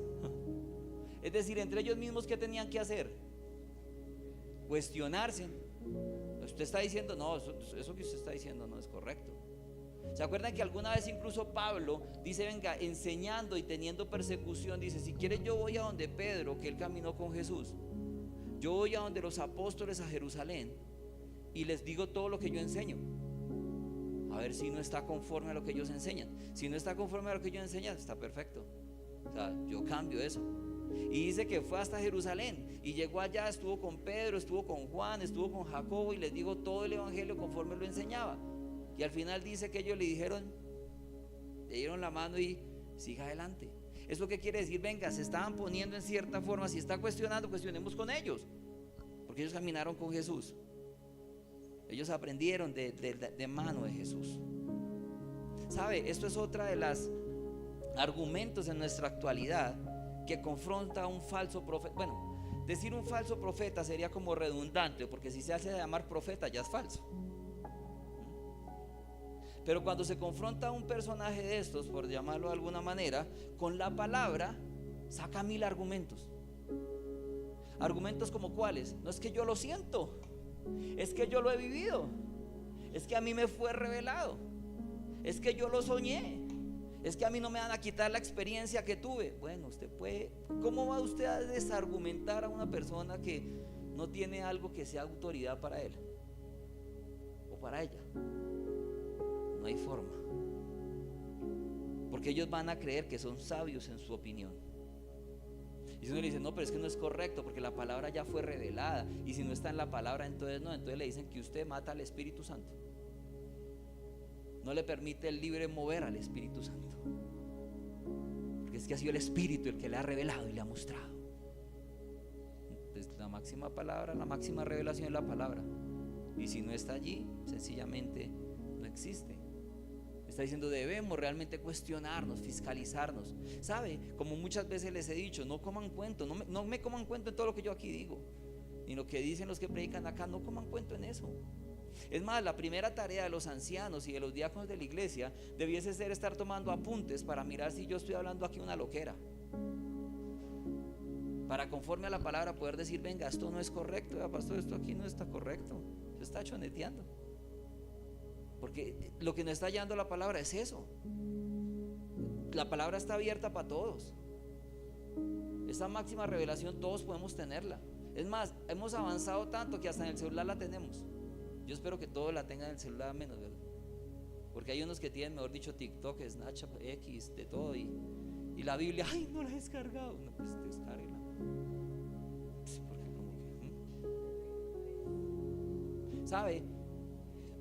Es decir, entre ellos mismos, ¿qué tenían que hacer? Cuestionarse. Usted está diciendo, no, eso que usted está diciendo no es correcto. ¿Se acuerdan que alguna vez incluso Pablo dice, venga, enseñando y teniendo persecución, dice, si quieres yo voy a donde Pedro, que él caminó con Jesús, yo voy a donde los apóstoles a Jerusalén y les digo todo lo que yo enseño, a ver si no está conforme a lo que ellos enseñan. Si no está conforme a lo que ellos enseñan, está perfecto, o sea, yo cambio eso. Y dice que fue hasta Jerusalén y llegó allá, estuvo con Pedro, estuvo con Juan, estuvo con Jacobo y les dijo todo el evangelio conforme lo enseñaba. Y al final dice que ellos le dijeron, le dieron la mano y siga adelante. Es lo que quiere decir, venga, se estaban poniendo en cierta forma. Si está cuestionando, cuestionemos con ellos, porque ellos caminaron con Jesús, ellos aprendieron de mano de Jesús. ¿Sabe? Esto es otra de las argumentos en nuestra actualidad que confronta a un falso profeta. Bueno, decir un falso profeta sería como redundante, porque si se hace llamar profeta ya es falso. Pero cuando se confronta a un personaje de estos, por llamarlo de alguna manera, con la palabra, saca 1000 argumentos. Argumentos como cuáles: no es que yo lo siento, es que yo lo he vivido, es que a mí me fue revelado, es que yo lo soñé, es que a mí no me van a quitar la experiencia que tuve. Bueno, usted puede, ¿cómo va usted a desargumentar a una persona que no tiene algo que sea autoridad para él o para ella? No hay forma, porque ellos van a creer que son sabios en su opinión. Y si uno le dice, no, pero es que no es correcto, porque la palabra ya fue revelada, y si no está en la palabra, entonces no, entonces le dicen que usted mata al Espíritu Santo, no le permite el libre mover al Espíritu Santo, porque es que ha sido el Espíritu el que le ha revelado y le ha mostrado. Entonces, la máxima palabra, la máxima revelación es la palabra, y si no está allí, sencillamente no existe. Está diciendo, debemos realmente cuestionarnos, fiscalizarnos. ¿Sabe? Como muchas veces les he dicho, no coman cuento, no me coman cuento en todo lo que yo aquí digo, ni lo que dicen los que predican acá, no coman cuento en eso. Es más, la primera tarea de los ancianos y de los diáconos de la iglesia debiese ser estar tomando apuntes para mirar si yo estoy hablando aquí una loquera, para conforme a la palabra poder decir, venga, esto no es correcto, pastor, esto aquí no está correcto, se está choneteando. Porque lo que nos está hallando la palabra es eso. La palabra está abierta para todos. Esta máxima revelación todos podemos tenerla. Es más, hemos avanzado tanto que hasta en el celular la tenemos. Yo espero que todos la tengan en el celular menos, ¿verdad? Porque hay unos que tienen, mejor dicho, TikTok, Snapchat, X, de todo. Y la Biblia, ay, no la he descargado. No, pues descárguela. Pues porque como que ¿sabe?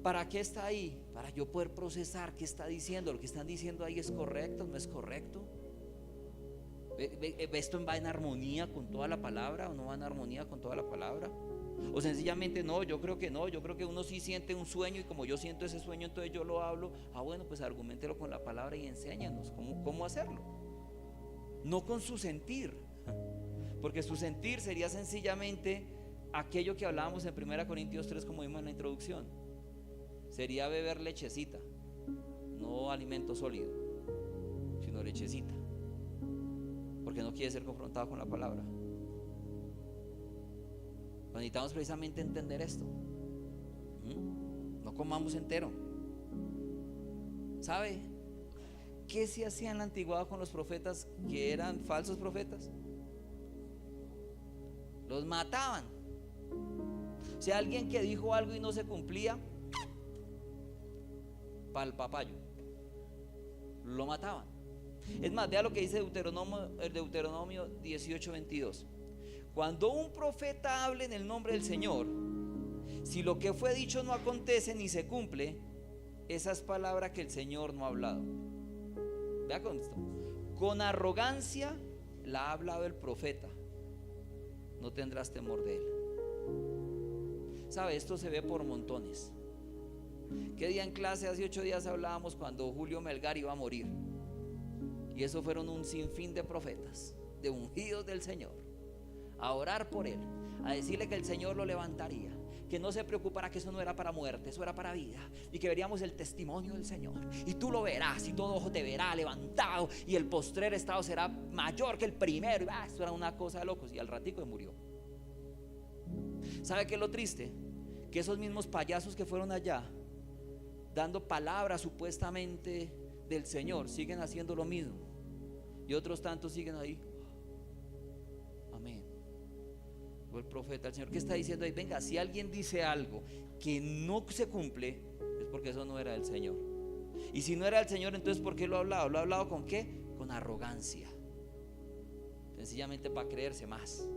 ¿Para qué está ahí? Para yo poder procesar qué está diciendo. Lo que están diciendo ahí es correcto, no es correcto. ¿Esto va en armonía con toda la palabra o no va en armonía con toda la palabra? O sencillamente no, yo creo que no. Yo creo que uno sí siente un sueño y como yo siento ese sueño, entonces yo lo hablo. Bueno, pues argumentelo con la palabra y enséñanos cómo hacerlo. No con su sentir, porque su sentir sería sencillamente aquello que hablábamos en 1 Corintios 3, como vimos en la introducción. Sería beber lechecita, no alimento sólido, sino lechecita, porque no quiere ser confrontado con la palabra. Necesitamos precisamente entender esto. No comamos entero. ¿Sabe qué se hacía en la antigüedad con los profetas que eran falsos profetas? Los mataban. O sea, alguien que dijo algo y no se cumplía, pa'l papayo, lo mataban. Es más, vea lo que dice Deuteronomio 18:22. Cuando un profeta hable en el nombre del Señor, si lo que fue dicho no acontece ni se cumple, esa es palabra que el Señor no ha hablado. Vea con esto: con arrogancia la ha hablado el profeta, no tendrás temor de él. ¿Sabe? Esto se ve por montones. ¿Qué día en clase hace 8 días hablábamos cuando Julio Melgar iba a morir? Y eso fueron un sinfín de profetas, de ungidos del Señor, a orar por él, a decirle que el Señor lo levantaría, que no se preocupara, que eso no era para muerte, eso era para vida, y que veríamos el testimonio del Señor, y tú lo verás, y todo ojo te verá levantado, y el postrer estado será mayor que el primero. Esto era una cosa de locos, y al ratico murió. ¿Sabe qué es lo triste? Que esos mismos payasos que fueron allá dando palabras supuestamente del Señor siguen haciendo lo mismo, y otros tantos siguen ahí. Amén. O el profeta, el Señor, ¿qué está diciendo ahí? Venga, si alguien dice algo que no se cumple, es porque eso no era el Señor. Y si no era el Señor, entonces ¿por qué lo ha hablado? ¿Lo ha hablado con qué? Con arrogancia, sencillamente para creerse más,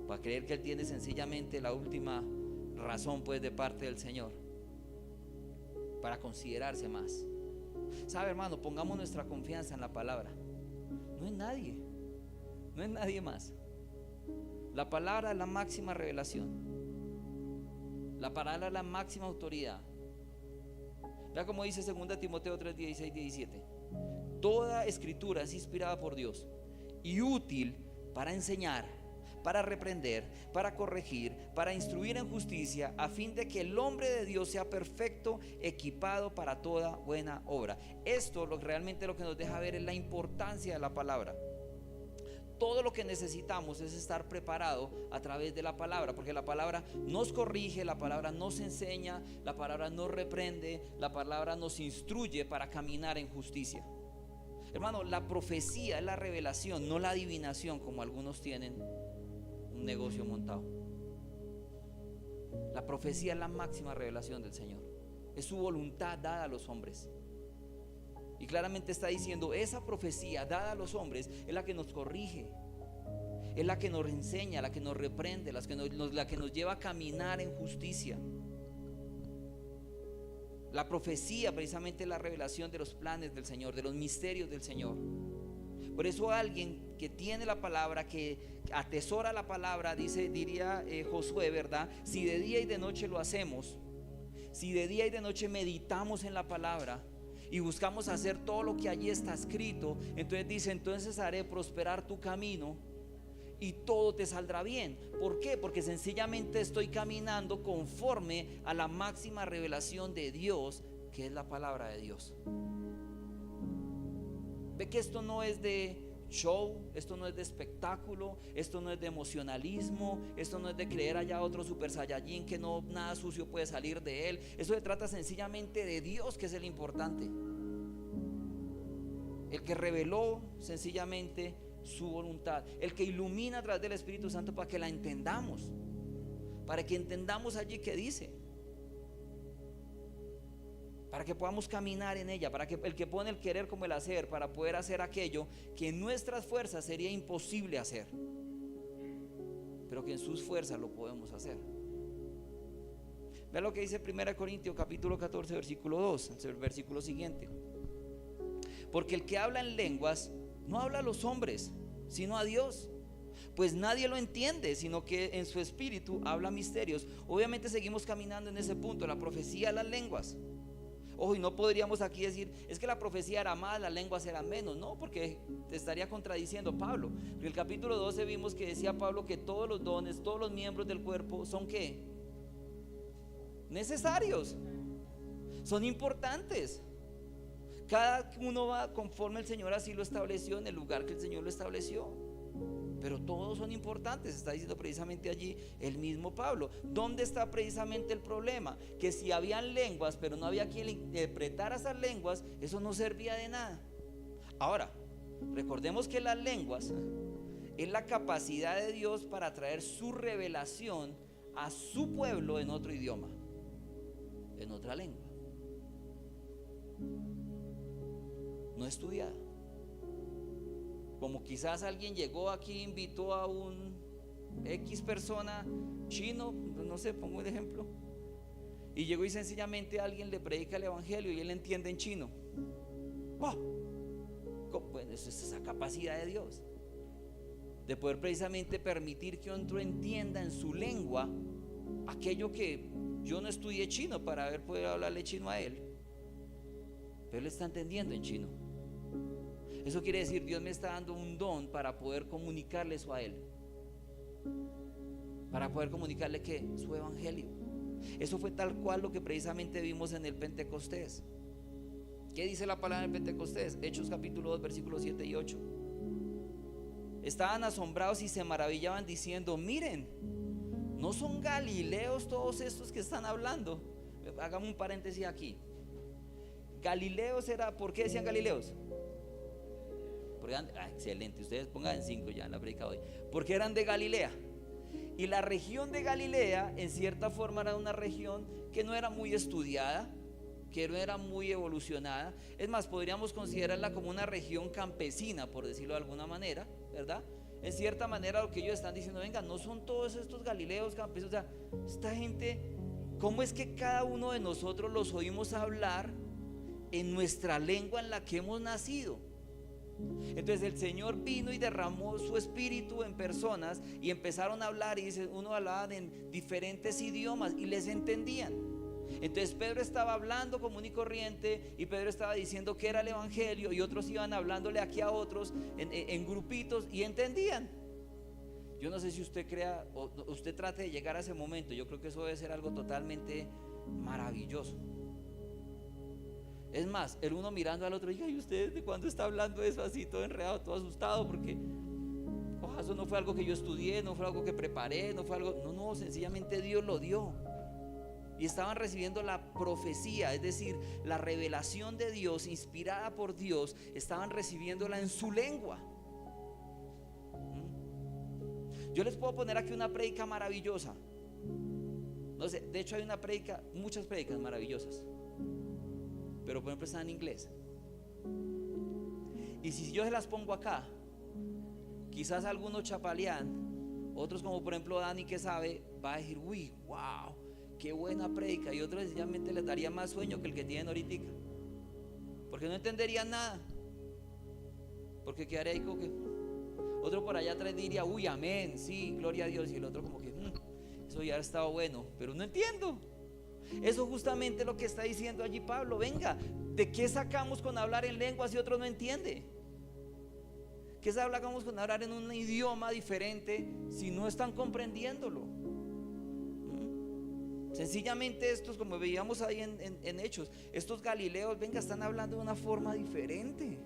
para creer que Él tiene sencillamente la última razón, pues, de parte del Señor, para considerarse más. ¿Sabe, hermano? Pongamos nuestra confianza en la palabra, no en nadie, no en nadie más. La palabra es la máxima revelación, la palabra es la máxima autoridad. Vea como dice 2 Timoteo 3, 16, 17. Toda escritura es inspirada por Dios y útil para enseñar, para reprender, para corregir, para instruir en justicia, a fin de que el hombre de Dios sea perfecto, equipado para toda buena obra. Esto realmente lo que nos deja ver es la importancia de la palabra. Todo lo que necesitamos es estar preparado a través de la palabra, porque la palabra nos corrige, la palabra nos enseña, la palabra nos reprende, la palabra nos instruye para caminar en justicia. Hermano, la profecía es la revelación, no la adivinación, como algunos tienen un negocio montado. La profecía es la máxima revelación del Señor, es su voluntad dada a los hombres. Y claramente está diciendo, esa profecía dada a los hombres es la que nos corrige, es la que nos enseña, la que nos reprende, la que nos lleva a caminar en justicia. La profecía precisamente es la revelación de los planes del Señor, de los misterios del Señor. Por eso alguien que tiene la palabra, que atesora la palabra, diría Josué, ¿verdad? Si de día y de noche lo hacemos, si de día y de noche meditamos en la palabra y buscamos hacer todo lo que allí está escrito, entonces dice, entonces haré prosperar tu camino y todo te saldrá bien. ¿Por qué? Porque sencillamente estoy caminando conforme a la máxima revelación de Dios, que es la palabra de Dios. Ve que esto no es de show, esto no es de espectáculo, esto no es de emocionalismo, esto no es de creer allá otro super saiyajin que no, nada sucio puede salir de él. Eso se trata sencillamente de Dios, que es el importante, el que reveló sencillamente su voluntad, el que ilumina a través del Espíritu Santo para que la entendamos, para que entendamos allí que dice, para que podamos caminar en ella, para que el que pone el querer como el hacer, para poder hacer aquello que en nuestras fuerzas sería imposible hacer, pero que en sus fuerzas lo podemos hacer. Vea lo que dice 1 Corintios capítulo 14 versículo 2, el versículo siguiente: porque el que habla en lenguas no habla a los hombres, sino a Dios, pues nadie lo entiende, sino que en su espíritu habla misterios. Obviamente seguimos caminando en ese punto, la profecía, las lenguas. Ojo, y no podríamos aquí decir, es que la profecía era más, las lenguas eran menos. No, porque te estaría contradiciendo Pablo. En el capítulo 12 vimos que decía Pablo que todos los dones, todos los miembros del cuerpo son ¿qué? Necesarios, son importantes. Cada uno va conforme el Señor así lo estableció, en el lugar que el Señor lo estableció, pero todos son importantes. Está diciendo precisamente allí el mismo Pablo. ¿Dónde está precisamente el problema? Que si habían lenguas pero no había quien interpretara esas lenguas, eso no servía de nada. Ahora, recordemos que las lenguas es la capacidad de Dios para traer su revelación a su pueblo en otro idioma, en otra lengua no estudiada. Como quizás alguien llegó aquí, invitó a un X persona chino, no sé, pongo un ejemplo, y llegó y sencillamente alguien le predica el evangelio y él entiende en chino. Pues eso es esa capacidad de Dios, de poder precisamente permitir que otro entienda en su lengua aquello que yo no estudié chino para poder hablarle chino a él, pero él está entendiendo en chino. Eso quiere decir, Dios me está dando un don para poder comunicarle eso a él, para poder comunicarle que su evangelio. Eso fue tal cual lo que precisamente vimos en el Pentecostés. ¿Qué dice la palabra en Pentecostés? Hechos capítulo 2 versículos 7 y 8. Estaban asombrados y se maravillaban diciendo: miren, ¿no son galileos todos estos que están hablando? Hagamos un paréntesis aquí. Galileos era, ¿por qué decían galileos? Porque eran, excelente, ustedes pongan en 5 ya en la predica hoy. Porque eran de Galilea. Y la región de Galilea en cierta forma era una región que no era muy estudiada, que no era muy evolucionada. Es más, podríamos considerarla como una región campesina, por decirlo de alguna manera, ¿verdad? En cierta manera lo que ellos están diciendo: venga, no son todos estos galileos campesinos, o sea, esta gente, ¿cómo es que cada uno de nosotros los oímos hablar en nuestra lengua en la que hemos nacido? Entonces el Señor vino y derramó su espíritu en personas y empezaron a hablar, y dice, uno hablaba en diferentes idiomas y les entendían. Entonces Pedro estaba hablando común y corriente, y Pedro estaba diciendo que era el evangelio, y otros iban hablándole aquí a otros en grupitos y entendían. Yo no sé si usted crea o usted trate de llegar a ese momento. Yo creo que eso debe ser algo totalmente maravilloso. Es más, el uno mirando al otro, ¿y usted de cuándo está hablando eso así, todo enredado, todo asustado? Porque eso no fue algo que yo estudié, no fue algo que preparé, no fue algo, no, sencillamente Dios lo dio. Y estaban recibiendo la profecía, es decir, la revelación de Dios, inspirada por Dios, estaban recibiéndola en su lengua. Yo les puedo poner aquí una prédica maravillosa. No sé, de hecho hay una prédica, muchas prédicas maravillosas, pero por ejemplo están en inglés. Y si yo se las pongo acá, quizás algunos chapalean, otros como por ejemplo Dani, que sabe, va a decir: uy, wow, qué buena prédica. Y otros sencillamente les daría más sueño que el que tienen ahorita, porque no entenderían nada, porque quedaría ahí como que otro por allá atrás diría: uy, amén, sí, gloria a Dios. Y el otro como que eso ya ha estado bueno, pero no entiendo. Eso justamente es lo que está diciendo allí Pablo. Venga, ¿de qué sacamos con hablar en lenguas si otro no entiende? ¿Qué sacamos con hablar en un idioma diferente si no están comprendiéndolo? Sencillamente estos, como veíamos ahí en Hechos, estos galileos, venga, están hablando de una forma diferente.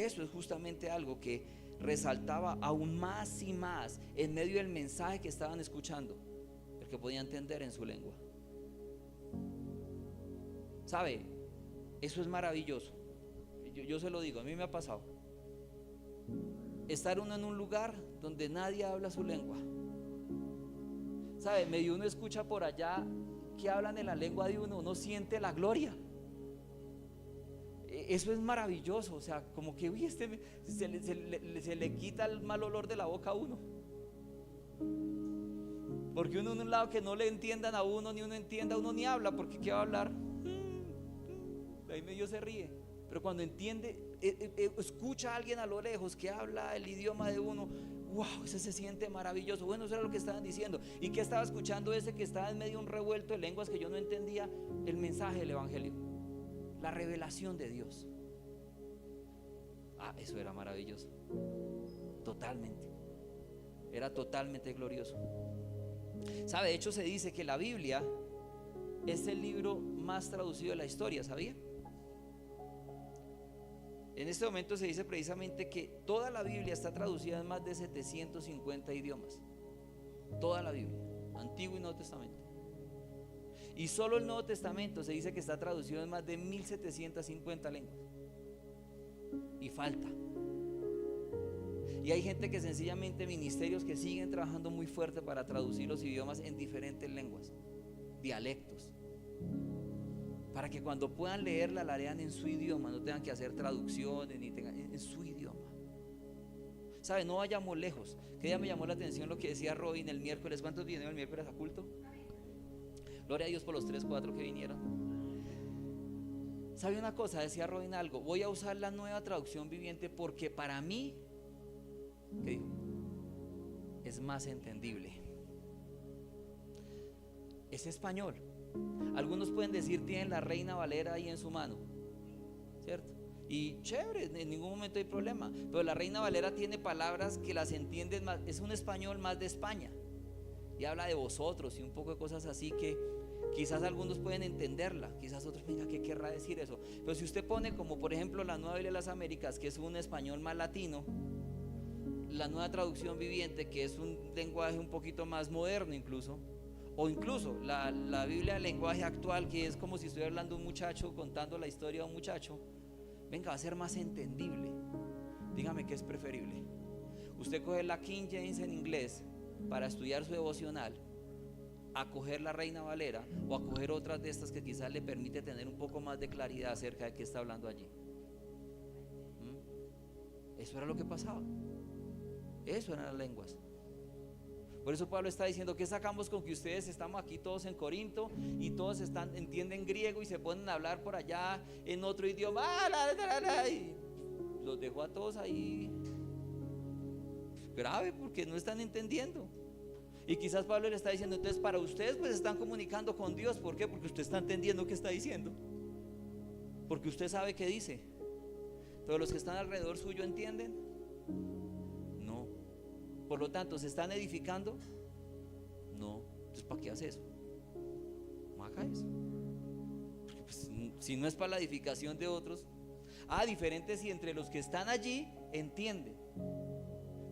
Eso es justamente algo que resaltaba aún más y más en medio del mensaje que estaban escuchando, el que podía entender en su lengua. ¿Sabe? Eso es maravilloso. Yo se lo digo, a mí me ha pasado. Estar uno en un lugar donde nadie habla su lengua. ¿Sabe? Medio uno escucha por allá que hablan en la lengua de uno, uno siente la gloria. Eso es maravilloso. O sea, como que uy, se le quita el mal olor de la boca a uno. Porque uno en un lado que no le entiendan a uno, ni uno entienda, uno ni habla, porque ¿qué va a hablar? Ahí medio se ríe. Pero cuando entiende, escucha a alguien a lo lejos que habla el idioma de uno, wow, eso se siente maravilloso. Bueno, eso era lo que estaban diciendo. ¿Y qué estaba escuchando ese que estaba en medio de un revuelto de lenguas que yo no entendía? El mensaje del evangelio, la revelación de Dios. Eso era maravilloso. Totalmente. Era totalmente glorioso. ¿Sabe? De hecho se dice que la Biblia es el libro más traducido de la historia, ¿sabía? En este momento se dice precisamente que toda la Biblia está traducida en más de 750 idiomas. Toda la Biblia, Antiguo y Nuevo Testamento. Y solo el Nuevo Testamento se dice que está traducido en más de 1750 lenguas. Y falta. Y hay gente que sencillamente, ministerios que siguen trabajando muy fuerte para traducir los idiomas en diferentes lenguas, dialectos, para que cuando puedan leerla la lean en su idioma, no tengan que hacer traducciones ni tengan, en su idioma. ¿Sabe? No vayamos lejos. Que ya me llamó la atención lo que decía Robin el miércoles. ¿Cuántos vinieron el miércoles a culto? Gloria a Dios por los 3, 4 que vinieron. ¿Sabe una cosa? Decía Robin algo. Voy a usar la nueva traducción viviente porque para mí, ¿qué dijo? Es más entendible. Es español. Algunos pueden decir tienen la Reina Valera ahí en su mano, ¿cierto? Y chévere, en ningún momento hay problema. Pero la Reina Valera tiene palabras que las entienden más. Es un español más de España y habla de vosotros y un poco de cosas así que quizás algunos pueden entenderla, quizás otros, venga, ¿qué querrá decir eso? Pero si usted pone como por ejemplo la Nueva Biblia de las Américas, que es un español más latino, la nueva traducción viviente, que es un lenguaje un poquito más moderno incluso, o incluso la Biblia del lenguaje actual, que es como si estuviera hablando un muchacho contando la historia de un muchacho, venga, va a ser más entendible. Dígame qué es preferible. Usted coge la King James en inglés para estudiar su devocional, a coger la Reina Valera o a coger otras de estas que quizás le permite tener un poco más de claridad acerca de qué está hablando allí. Eso era lo que pasaba. Eso eran las lenguas. Por eso Pablo está diciendo, ¿qué sacamos con que ustedes estamos aquí todos en Corinto y todos entienden griego y se ponen a hablar por allá en otro idioma? Y los dejó a todos ahí grave porque no están entendiendo. Y quizás Pablo le está diciendo, entonces para ustedes pues están comunicando con Dios. ¿Por qué? Porque usted está entendiendo qué está diciendo, porque usted sabe qué dice. Pero los que están alrededor suyo entienden. Por lo tanto, ¿se están edificando? No. Entonces, ¿para qué hace eso? No haga eso. Porque, pues, si no es para la edificación de otros. Diferente si entre los que están allí entienden.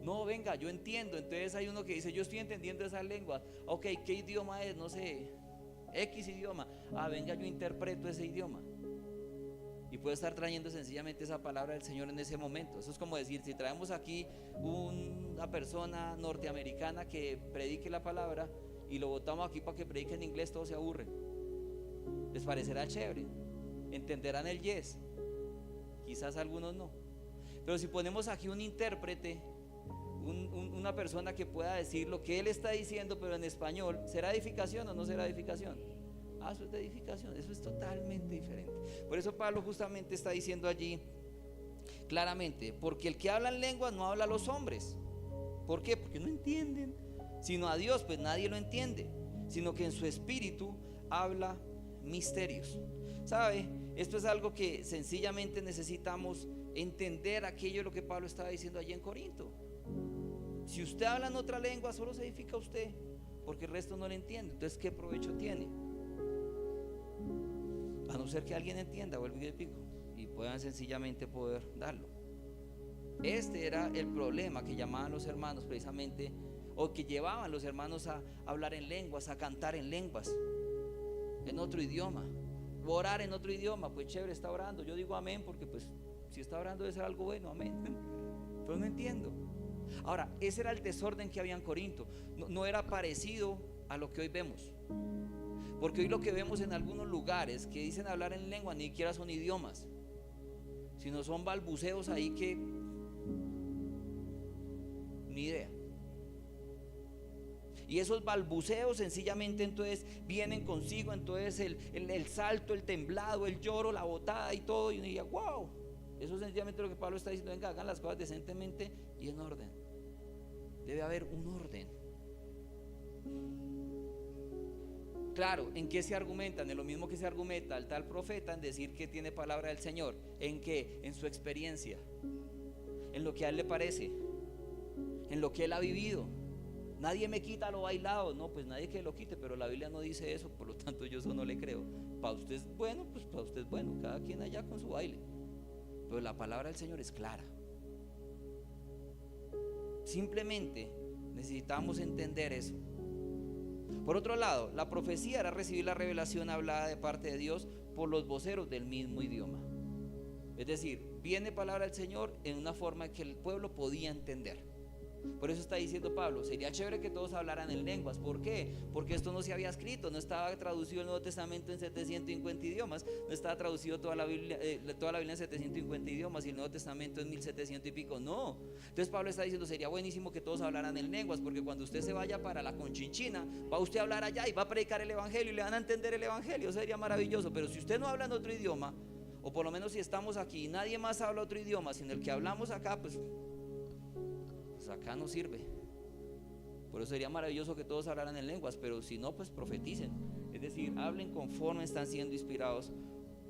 No, venga, yo entiendo. Entonces hay uno que dice, yo estoy entendiendo esa lengua. Ok, ¿qué idioma es? No sé, X idioma. Venga, yo interpreto ese idioma. Y puede estar trayendo sencillamente esa palabra del Señor en ese momento. Eso es como decir, si traemos aquí una persona norteamericana que predique la palabra y lo botamos aquí para que predique en inglés, todos se aburren. Les parecerá chévere, entenderán el yes, quizás algunos no. Pero si ponemos aquí un intérprete, una persona que pueda decir lo que él está diciendo pero en español, ¿será edificación o no será edificación? Eso es de edificación, eso es totalmente diferente. Por eso Pablo justamente está diciendo allí claramente, porque el que habla en lenguas no habla a los hombres. ¿Por qué? Porque no entienden, sino a Dios, pues nadie lo entiende, sino que en su espíritu habla misterios. ¿Sabe? Esto es algo que sencillamente necesitamos entender, aquello de lo que Pablo estaba diciendo allí en Corinto. Si usted habla en otra lengua, solo se edifica usted, porque el resto no le entiende. Entonces, ¿qué provecho tiene? A no ser que alguien entienda, vuelvo y repito, y puedan sencillamente poder darlo. Este era el problema que llamaban los hermanos precisamente, o que llevaban los hermanos a hablar en lenguas, a cantar en lenguas, en otro idioma, o orar en otro idioma. Pues chévere, está orando, yo digo amén, porque pues si está orando debe ser algo bueno, amén. Pero no entiendo. Ahora, ese era el desorden que había en Corinto. No era parecido a lo que hoy vemos, porque hoy lo que vemos en algunos lugares que dicen hablar en lengua ni siquiera son idiomas, sino son balbuceos ahí que ni idea. Y esos balbuceos sencillamente entonces vienen consigo entonces el salto, el temblado, el lloro, la botada y todo. Y uno diría, wow, eso es sencillamente lo que Pablo está diciendo. Venga, hagan las cosas decentemente y en orden. Debe haber un orden. Claro, ¿en qué se argumentan? En lo mismo que se argumenta al tal profeta en decir que tiene palabra del Señor. ¿En qué? En su experiencia, en lo que a él le parece, en lo que él ha vivido. Nadie me quita lo bailado. No, pues nadie que lo quite, pero la Biblia no dice eso, por lo tanto yo eso no le creo. Para usted es bueno, pues para usted es bueno, cada quien allá con su baile. Pero la palabra del Señor es clara. Simplemente necesitamos entender eso. Por otro lado, la profecía era recibir la revelación hablada de parte de Dios por los voceros del mismo idioma. Es decir, viene palabra del Señor en una forma que el pueblo podía entender. Por eso está diciendo Pablo, sería chévere que todos hablaran en lenguas. ¿Por qué? Porque esto no se había escrito, no estaba traducido el Nuevo Testamento en 750 idiomas, no estaba traducido toda la Biblia en 750 idiomas y el Nuevo Testamento en 1700 y pico, no. Entonces Pablo está diciendo, sería buenísimo que todos hablaran en lenguas, porque cuando usted se vaya para la Conchinchina, va usted a hablar allá y va a predicar el evangelio y le van a entender el evangelio, sería maravilloso. Pero si usted no habla en otro idioma, o por lo menos si estamos aquí y nadie más habla otro idioma sino el que hablamos acá, pues acá no sirve. Por eso sería maravilloso que todos hablaran en lenguas, pero si no, pues profeticen, es decir, hablen conforme están siendo inspirados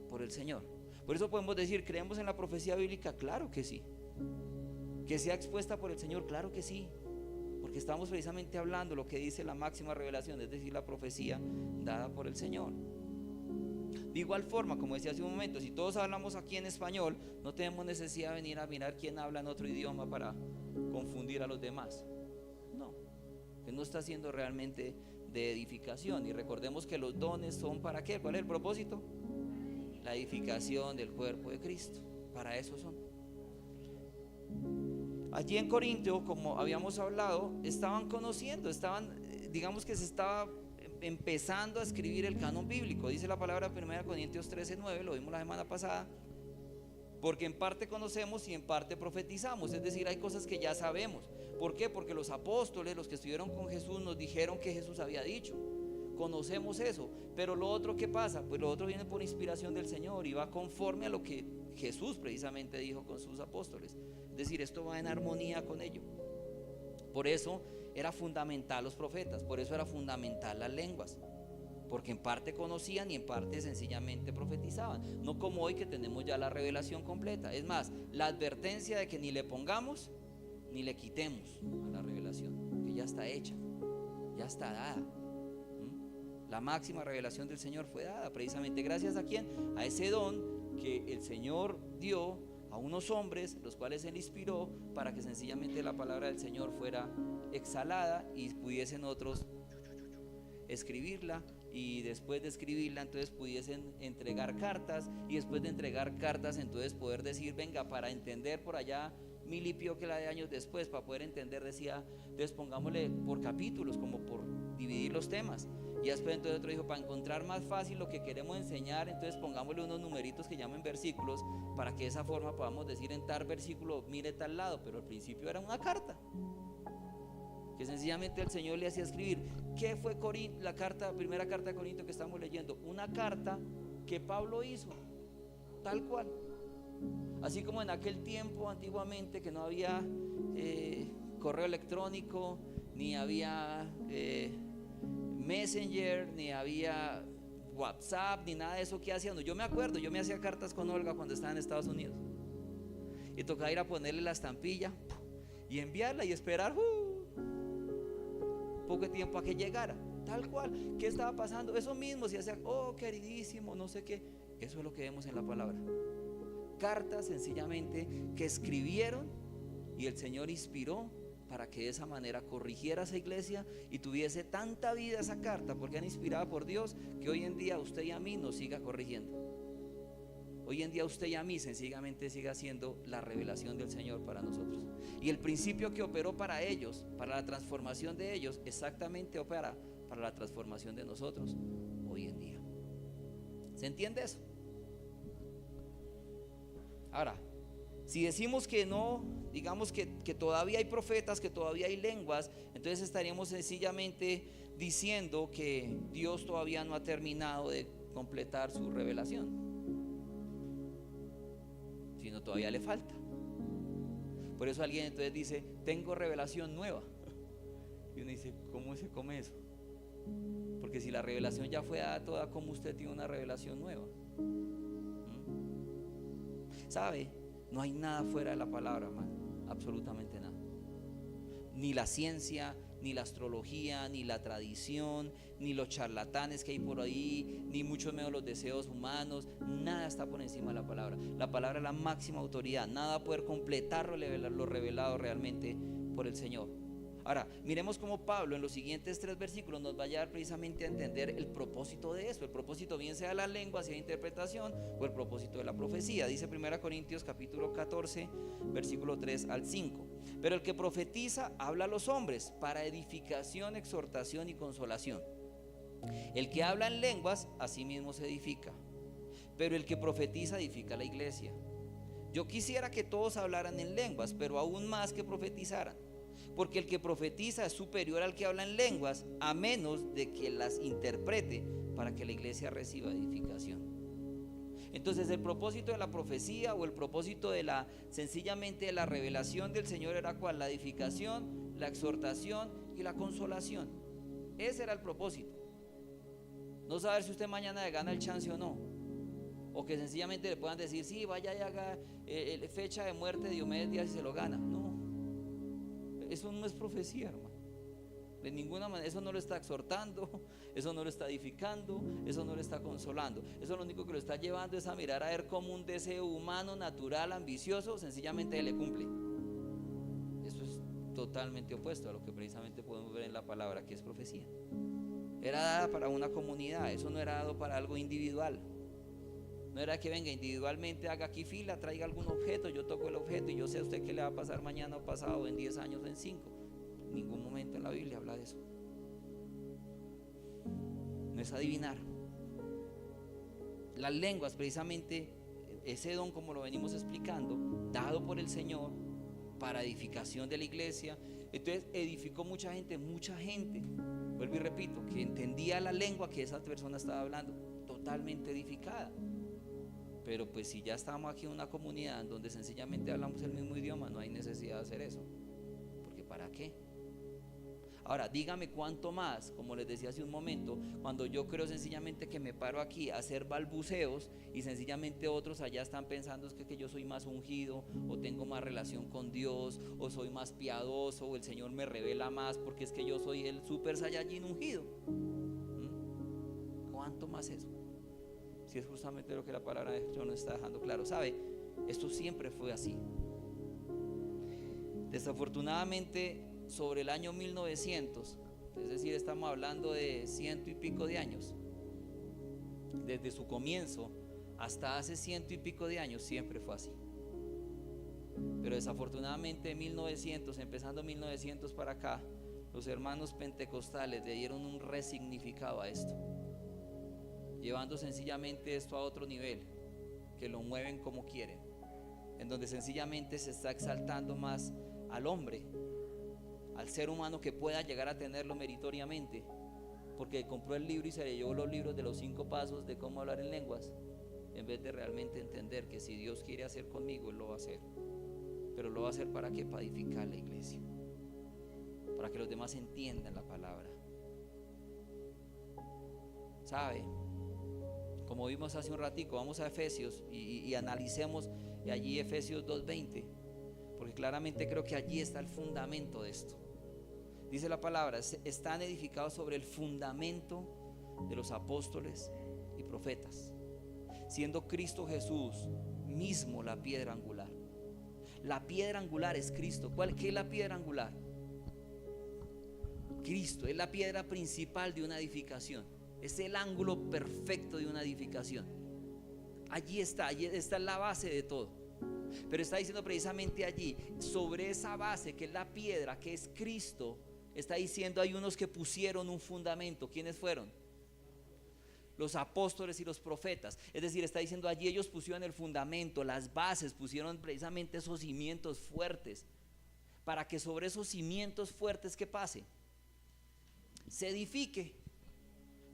por el Señor. Por eso podemos decir, ¿creemos en la profecía bíblica? Claro que sí. ¿Que sea expuesta por el Señor? Claro que sí, porque estamos precisamente hablando lo que dice la máxima revelación, es decir, la profecía dada por el Señor. De igual forma, como decía hace un momento, si todos hablamos aquí en español, no tenemos necesidad de venir a mirar quién habla en otro idioma para confundir a los demás. No, que no está siendo realmente de edificación. Y recordemos que los dones son ¿para qué? ¿Cuál es el propósito? La edificación del cuerpo de Cristo. Para eso son. Allí en Corinto, como habíamos hablado, estaban conociendo, digamos que se estaba empezando a escribir el canon bíblico. Dice la palabra 1 Corintios 13:9, lo vimos la semana pasada. Porque en parte conocemos y en parte profetizamos, es decir, hay cosas que ya sabemos. ¿Por qué? Porque los apóstoles, los que estuvieron con Jesús, nos dijeron que Jesús había dicho. Conocemos eso, pero lo otro, ¿qué pasa? Pues lo otro viene por inspiración del Señor y va conforme a lo que Jesús precisamente dijo con sus apóstoles. Es decir, esto va en armonía con ello. Por eso era fundamental los profetas, por eso era fundamental las lenguas. Porque en parte conocían y en parte sencillamente profetizaban. No como hoy que tenemos ya la revelación completa. Es más, la advertencia de que ni le pongamos ni le quitemos a la revelación, que ya está hecha, ya está dada. La máxima revelación del Señor fue dada precisamente gracias a ¿quién? A ese don que el Señor dio a unos hombres, los cuales Él inspiró para que sencillamente la palabra del Señor fuera exhalada y pudiesen otros escribirla, y después de escribirla entonces pudiesen entregar cartas, y después de entregar cartas entonces poder decir, venga, para entender por allá mil y pico que la de años después, para poder entender, decía, entonces pongámosle por capítulos, como por dividir los temas. Y después entonces otro dijo, para encontrar más fácil lo que queremos enseñar, entonces pongámosle unos numeritos que llamen versículos, para que de esa forma podamos decir en tal versículo, mire tal lado. Pero al principio era una carta que sencillamente el Señor le hacía escribir. ¿Qué fue la primera carta de Corinto que estamos leyendo? Una carta que Pablo hizo, tal cual. Así como en aquel tiempo antiguamente que no había correo electrónico, ni había Messenger, ni había WhatsApp, ni nada de eso. ¿Qué hacían? Yo me acuerdo, yo me hacía cartas con Olga cuando estaba en Estados Unidos, y tocaba ir a ponerle la estampilla y enviarla y esperar poco tiempo a que llegara, tal cual. ¿Qué estaba pasando? Eso mismo se hacía, oh queridísimo, no sé qué. Eso es lo que vemos en la palabra. Cartas sencillamente que escribieron y el Señor inspiró para que de esa manera corrigiera esa iglesia y tuviese tanta vida esa carta, porque era inspirada por Dios, que hoy en día usted y a mí nos siga corrigiendo. Hoy en día usted y a mí sencillamente siga siendo la revelación del Señor para nosotros. Y el principio que operó para ellos, para la transformación de ellos, exactamente opera para la transformación de nosotros hoy en día. ¿Se entiende eso? Ahora, si decimos que no, digamos que todavía hay profetas, que todavía hay lenguas, entonces estaríamos sencillamente diciendo que Dios todavía no ha terminado de completar su revelación, sino todavía le falta. Por eso alguien entonces dice, tengo revelación nueva. Y uno dice, ¿cómo se come eso? Porque si la revelación ya fue dada toda, ¿cómo usted tiene una revelación nueva? ¿Sabe? No hay nada fuera de la palabra, hermano. Absolutamente nada. Ni la ciencia, ni la astrología, ni la tradición, ni los charlatanes que hay por ahí, ni mucho menos los deseos humanos. Nada está por encima de la palabra. La palabra es la máxima autoridad. Nada va a poder completar lo revelado realmente por el Señor. Ahora, miremos cómo Pablo en los siguientes 3 versículos nos va a llevar precisamente a entender el propósito de eso. El propósito bien sea de la lengua, sea de interpretación, o el propósito de la profecía. Dice 1 Corintios capítulo 14, versículo 3 al 5. Pero el que profetiza habla a los hombres para edificación, exhortación y consolación. El que habla en lenguas, a sí mismo se edifica. Pero el que profetiza edifica la iglesia. Yo quisiera que todos hablaran en lenguas, pero aún más que profetizaran. Porque el que profetiza es superior al que habla en lenguas, a menos de que las interprete para que la iglesia reciba edificación. Entonces el propósito de la profecía o el propósito de sencillamente de la revelación del Señor era ¿cuál? La edificación, la exhortación y la consolación. Ese era el propósito. No saber si usted mañana le gana el chance o no, o que sencillamente le puedan decir sí, vaya y haga fecha de muerte de Diomedes Díaz y se lo gana. No. Eso no es profecía, hermano. De ninguna manera. Eso no lo está exhortando, eso no lo está edificando, eso no lo está consolando. Eso lo único que lo está llevando es a mirar a ver cómo un deseo humano, natural, ambicioso, sencillamente le cumple. Eso es totalmente opuesto a lo que precisamente podemos ver en la palabra, que es profecía. Era dada para una comunidad, eso no era dado para algo individual. No era que venga individualmente, haga aquí fila, traiga algún objeto, yo toco el objeto y yo sé a usted qué le va a pasar mañana o pasado, en 10 años o en 5. En ningún momento en la Biblia habla de eso. No es adivinar. Las lenguas, precisamente, ese don, como lo venimos explicando, dado por el Señor para edificación de la iglesia. Entonces edificó mucha gente, vuelvo y repito, que entendía la lengua que esa persona estaba hablando, totalmente edificada. Pero pues si ya estamos aquí en una comunidad en donde sencillamente hablamos el mismo idioma, no hay necesidad de hacer eso, porque ¿para qué? Ahora dígame cuánto más, como les decía hace un momento, cuando yo creo sencillamente que me paro aquí a hacer balbuceos y sencillamente otros allá están pensando es que yo soy más ungido, o tengo más relación con Dios, o soy más piadoso, o el Señor me revela más porque es que yo soy el super saiyajin ungido. ¿Cuánto más eso? Si es justamente lo que la palabra de Dios nos está dejando claro. ¿Sabe? Esto siempre fue así. Desafortunadamente, sobre el año 1900, es decir, estamos hablando de 100 y pico de años, desde su comienzo hasta hace 100 y pico de años, siempre fue así. Pero desafortunadamente 1900, empezando 1900 para acá, los hermanos pentecostales le dieron un resignificado a esto, llevando sencillamente esto a otro nivel, que lo mueven como quieren, en donde sencillamente se está exaltando más al hombre, al ser humano que pueda llegar a tenerlo meritoriamente, porque compró el libro y se leyó los libros de los 5 pasos de cómo hablar en lenguas, en vez de realmente entender que si Dios quiere hacer conmigo, Él lo va a hacer. Pero lo va a hacer ¿para qué? Para edificar la iglesia, para que los demás entiendan la palabra. ¿Sabe? Como vimos hace un ratico, vamos a Efesios y analicemos allí Efesios 2:20, porque claramente creo que allí está el fundamento de esto. Dice la palabra, están edificados sobre el fundamento de los apóstoles y profetas, siendo Cristo Jesús mismo la piedra angular. La piedra angular es Cristo. ¿Qué es la piedra angular? Cristo es la piedra principal de una edificación. Es el ángulo perfecto de una edificación. Allí está la base de todo. Pero está diciendo precisamente allí, sobre esa base que es la piedra, que es Cristo, está diciendo hay unos que pusieron un fundamento. ¿Quiénes fueron? Los apóstoles y los profetas. Es decir, está diciendo allí ellos pusieron el fundamento, las bases, pusieron precisamente esos cimientos fuertes, para que sobre esos cimientos fuertes, ¿qué pase? Se edifique,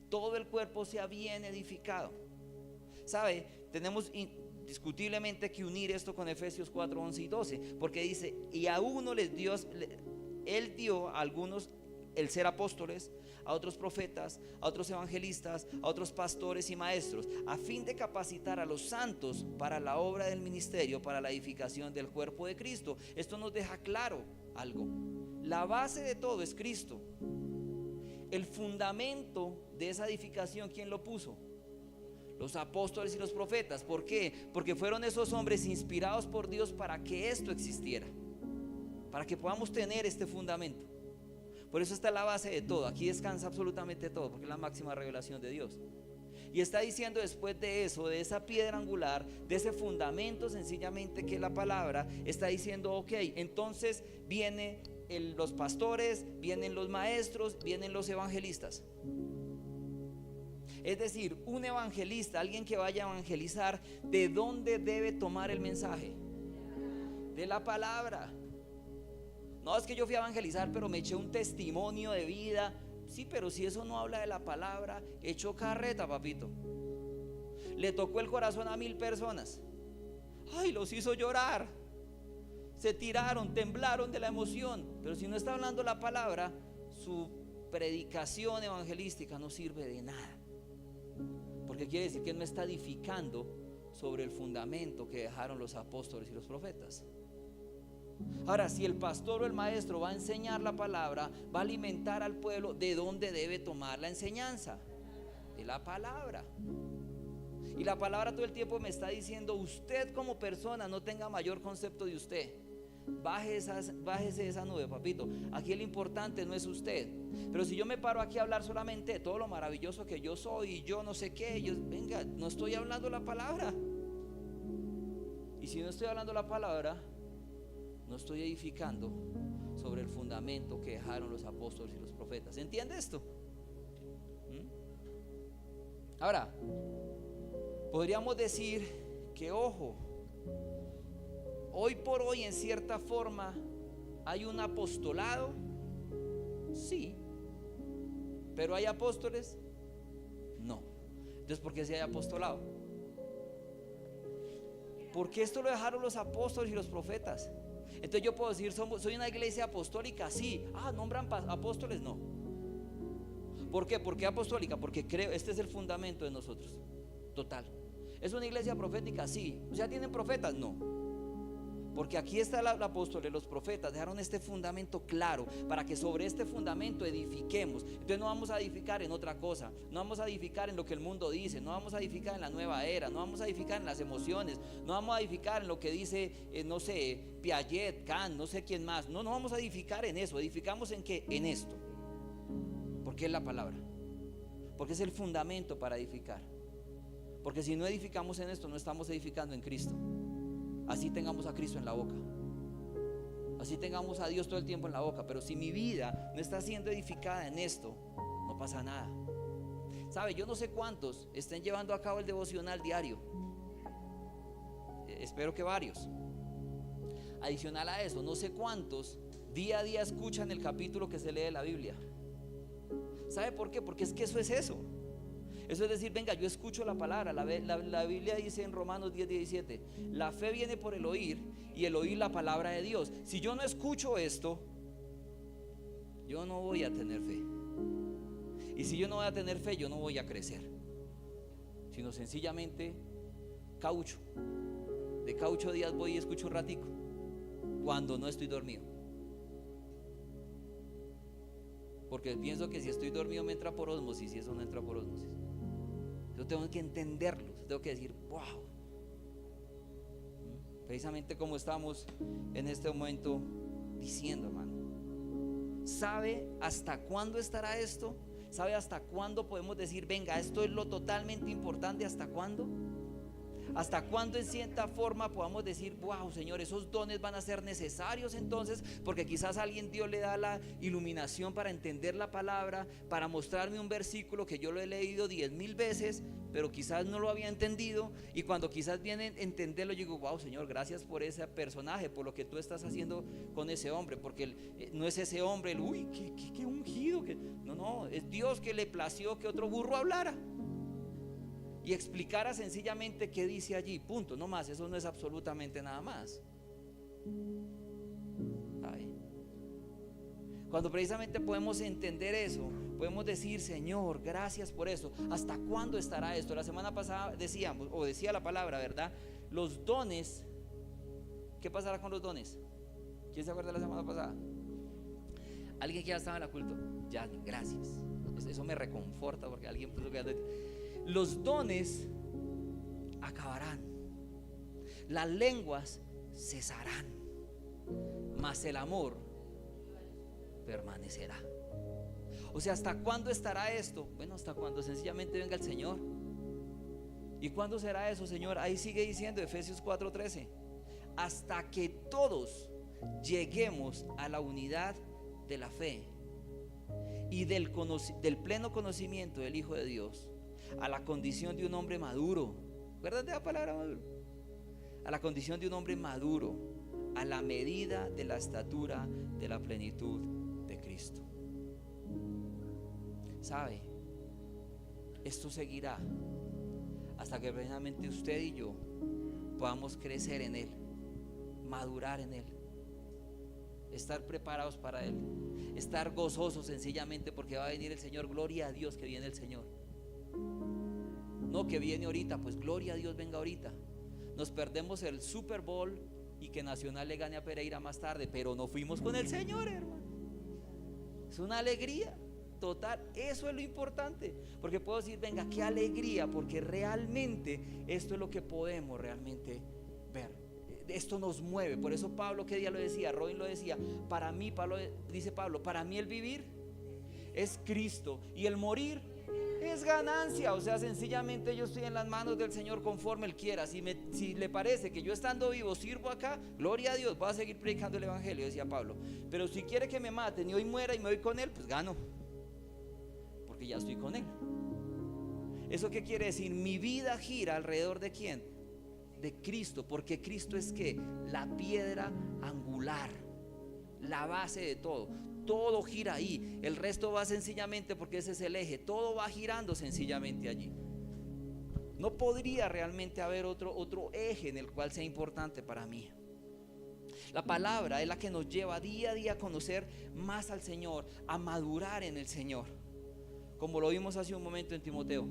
todo el cuerpo sea bien edificado. ¿Sabe? Tenemos indiscutiblemente que unir esto con Efesios 4, 11 y 12, porque dice, y a uno Él dio a algunos el ser apóstoles, a otros profetas, a otros evangelistas, a otros pastores y maestros, a fin de capacitar a los santos para la obra del ministerio, para la edificación del cuerpo de Cristo. Esto nos deja claro algo. La base de todo es Cristo. El fundamento de esa edificación, ¿quién lo puso? Los apóstoles y los profetas. ¿Por qué? Porque fueron esos hombres inspirados por Dios para que esto existiera, para que podamos tener este fundamento. Por eso está la base de todo. Aquí descansa absolutamente todo, porque es la máxima revelación de Dios. Y está diciendo después de eso, de esa piedra angular, de ese fundamento sencillamente que es la palabra, está diciendo, ok, entonces vienen los pastores, vienen los maestros, vienen los evangelistas. Es decir, un evangelista, alguien que vaya a evangelizar, ¿de dónde debe tomar el mensaje? De la palabra. No, es que yo fui a evangelizar, pero me eché un testimonio de vida. Sí, pero si eso no habla de la palabra, echó carreta, papito. Le tocó el corazón a 1000 personas. Ay, los hizo llorar. Se tiraron, temblaron de la emoción. Pero si no está hablando la palabra, su predicación evangelística no sirve de nada. Porque quiere decir que no está edificando sobre el fundamento que dejaron los apóstoles y los profetas. Ahora, si el pastor o el maestro va a enseñar la palabra, va a alimentar al pueblo, ¿de dónde debe tomar la enseñanza? De la palabra. Y la palabra todo el tiempo me está diciendo, usted como persona no tenga mayor concepto de usted. Bájese de esa nube, papito. Aquí lo importante no es usted. Pero si yo me paro aquí a hablar solamente de todo lo maravilloso que yo soy y yo no sé qué, venga, no estoy hablando la palabra. Y si no estoy hablando la palabra, no estoy edificando sobre el fundamento que dejaron los apóstoles y los profetas. ¿Entiende esto? Ahora, podríamos decir que, ojo, hoy por hoy en cierta forma hay un apostolado, sí, pero ¿hay apóstoles? No. Entonces, ¿por qué si hay apostolado? Porque esto lo dejaron los apóstoles y los profetas. Entonces yo puedo decir, soy una iglesia apostólica, sí. ¿Nombran apóstoles? No. ¿Por qué? ¿Por qué apostólica? Porque creo, este es el fundamento de nosotros. Total. ¿Es una iglesia profética? Sí. ¿Ya tienen profetas? No. Porque aquí está el apóstol y los profetas dejaron este fundamento claro para que sobre este fundamento edifiquemos. Entonces no vamos a edificar en otra cosa, no vamos a edificar en lo que el mundo dice, no vamos a edificar en la nueva era, no vamos a edificar en las emociones, no vamos a edificar en lo que dice, no sé, Piaget, Kant, no sé quién más. No vamos a edificar en eso, edificamos en qué, en esto. Porque es la palabra, porque es el fundamento para edificar. Porque si no edificamos en esto, no estamos edificando en Cristo. Así tengamos a Cristo en la boca, así tengamos a Dios todo el tiempo en la boca, pero si mi vida no está siendo edificada en esto, no pasa nada. ¿Sabe? Yo no sé cuántos estén llevando a cabo el devocional diario. Espero que varios. Adicional a eso, no sé cuántos día a día escuchan el capítulo que se lee de la Biblia. ¿Sabe por qué? Porque es que eso es eso. Eso es decir, venga, yo escucho la palabra. La Biblia dice en Romanos 10:17, la fe viene por el oír y el oír la palabra de Dios. Si yo no escucho esto, yo no voy a tener fe. Y si yo no voy a tener fe, yo no voy a crecer, sino sencillamente caucho. De caucho días voy y escucho un ratico cuando no estoy dormido. Porque pienso que si estoy dormido me entra por ósmosis, y eso no entra por ósmosis. Yo tengo que entenderlo, tengo que decir, wow. precisamente como estamos en este momento diciendo, hermano. ¿Sabe hasta cuándo estará esto? ¿Sabe hasta cuándo podemos decir, venga, esto es lo totalmente importante? ¿Hasta cuándo? ¿Hasta cuándo en cierta forma podamos decir, wow, Señor, esos dones van a ser necesarios entonces? Porque quizás a alguien Dios le da la iluminación para entender la palabra, para mostrarme un versículo que yo lo he leído 10,000 veces, pero quizás no lo había entendido, y cuando quizás viene a entenderlo, yo digo, wow, Señor, gracias por ese personaje, por lo que tú estás haciendo con ese hombre, porque no es ese hombre el, uy, qué ungido, no, es Dios que le plació que otro burro hablara y explicara sencillamente qué dice allí, punto, no más. Eso no es absolutamente nada más. Ay. Cuando precisamente podemos entender eso, podemos decir, Señor, gracias por eso. ¿Hasta cuándo estará esto? La semana pasada decíamos, o decía la palabra, ¿verdad? Los dones. ¿Qué pasará con los dones? ¿Quién se acuerda de la semana pasada? Alguien que ya estaba en el culto. Ya, gracias. Eso me reconforta, porque alguien puso que los dones acabarán, las lenguas cesarán, mas el amor permanecerá. O sea, ¿hasta cuándo estará esto? Bueno, hasta cuando sencillamente venga el Señor. ¿Y cuándo será eso, Señor? Ahí sigue diciendo Efesios 4:13, hasta que todos lleguemos a la unidad de la fe y del pleno conocimiento del Hijo de Dios, a la condición de un hombre maduro. Acuérdate de la palabra maduro. A la condición de un hombre maduro, a la medida de la estatura de la plenitud de Cristo. ¿Sabe? Esto seguirá hasta que precisamente usted y yo podamos crecer en Él, madurar en Él, estar preparados para Él, estar gozosos sencillamente porque va a venir el Señor. Gloria a Dios que viene el Señor. No que viene ahorita, pues gloria a Dios, venga ahorita. Nos perdemos el Super Bowl y que Nacional le gane a Pereira más tarde, pero no fuimos con el Señor, hermano. Es una alegría total, eso es lo importante, porque puedo decir, venga, qué alegría, porque realmente esto es lo que podemos realmente ver. Esto nos mueve. Por eso Pablo, que día lo decía, Robin lo decía, para mí, dice Pablo, para mí el vivir es Cristo y el morir es ganancia. O sea, sencillamente yo estoy en las manos del Señor conforme Él quiera. Si le parece que yo estando vivo sirvo acá, gloria a Dios, voy a seguir predicando el evangelio, decía Pablo. Pero si quiere que me maten y hoy muera y me voy con Él, pues gano, porque ya estoy con Él. ¿Eso qué quiere decir? Mi vida gira alrededor de ¿quién? De Cristo, porque Cristo es que la piedra angular, la base de todo. Todo gira ahí, el resto va sencillamente porque ese es el eje, todo va girando sencillamente allí. No podría realmente haber otro eje en el cual sea importante para mí. La palabra es la que nos lleva día a día a conocer más al Señor, a madurar en el Señor, como lo vimos hace un momento en Timoteo.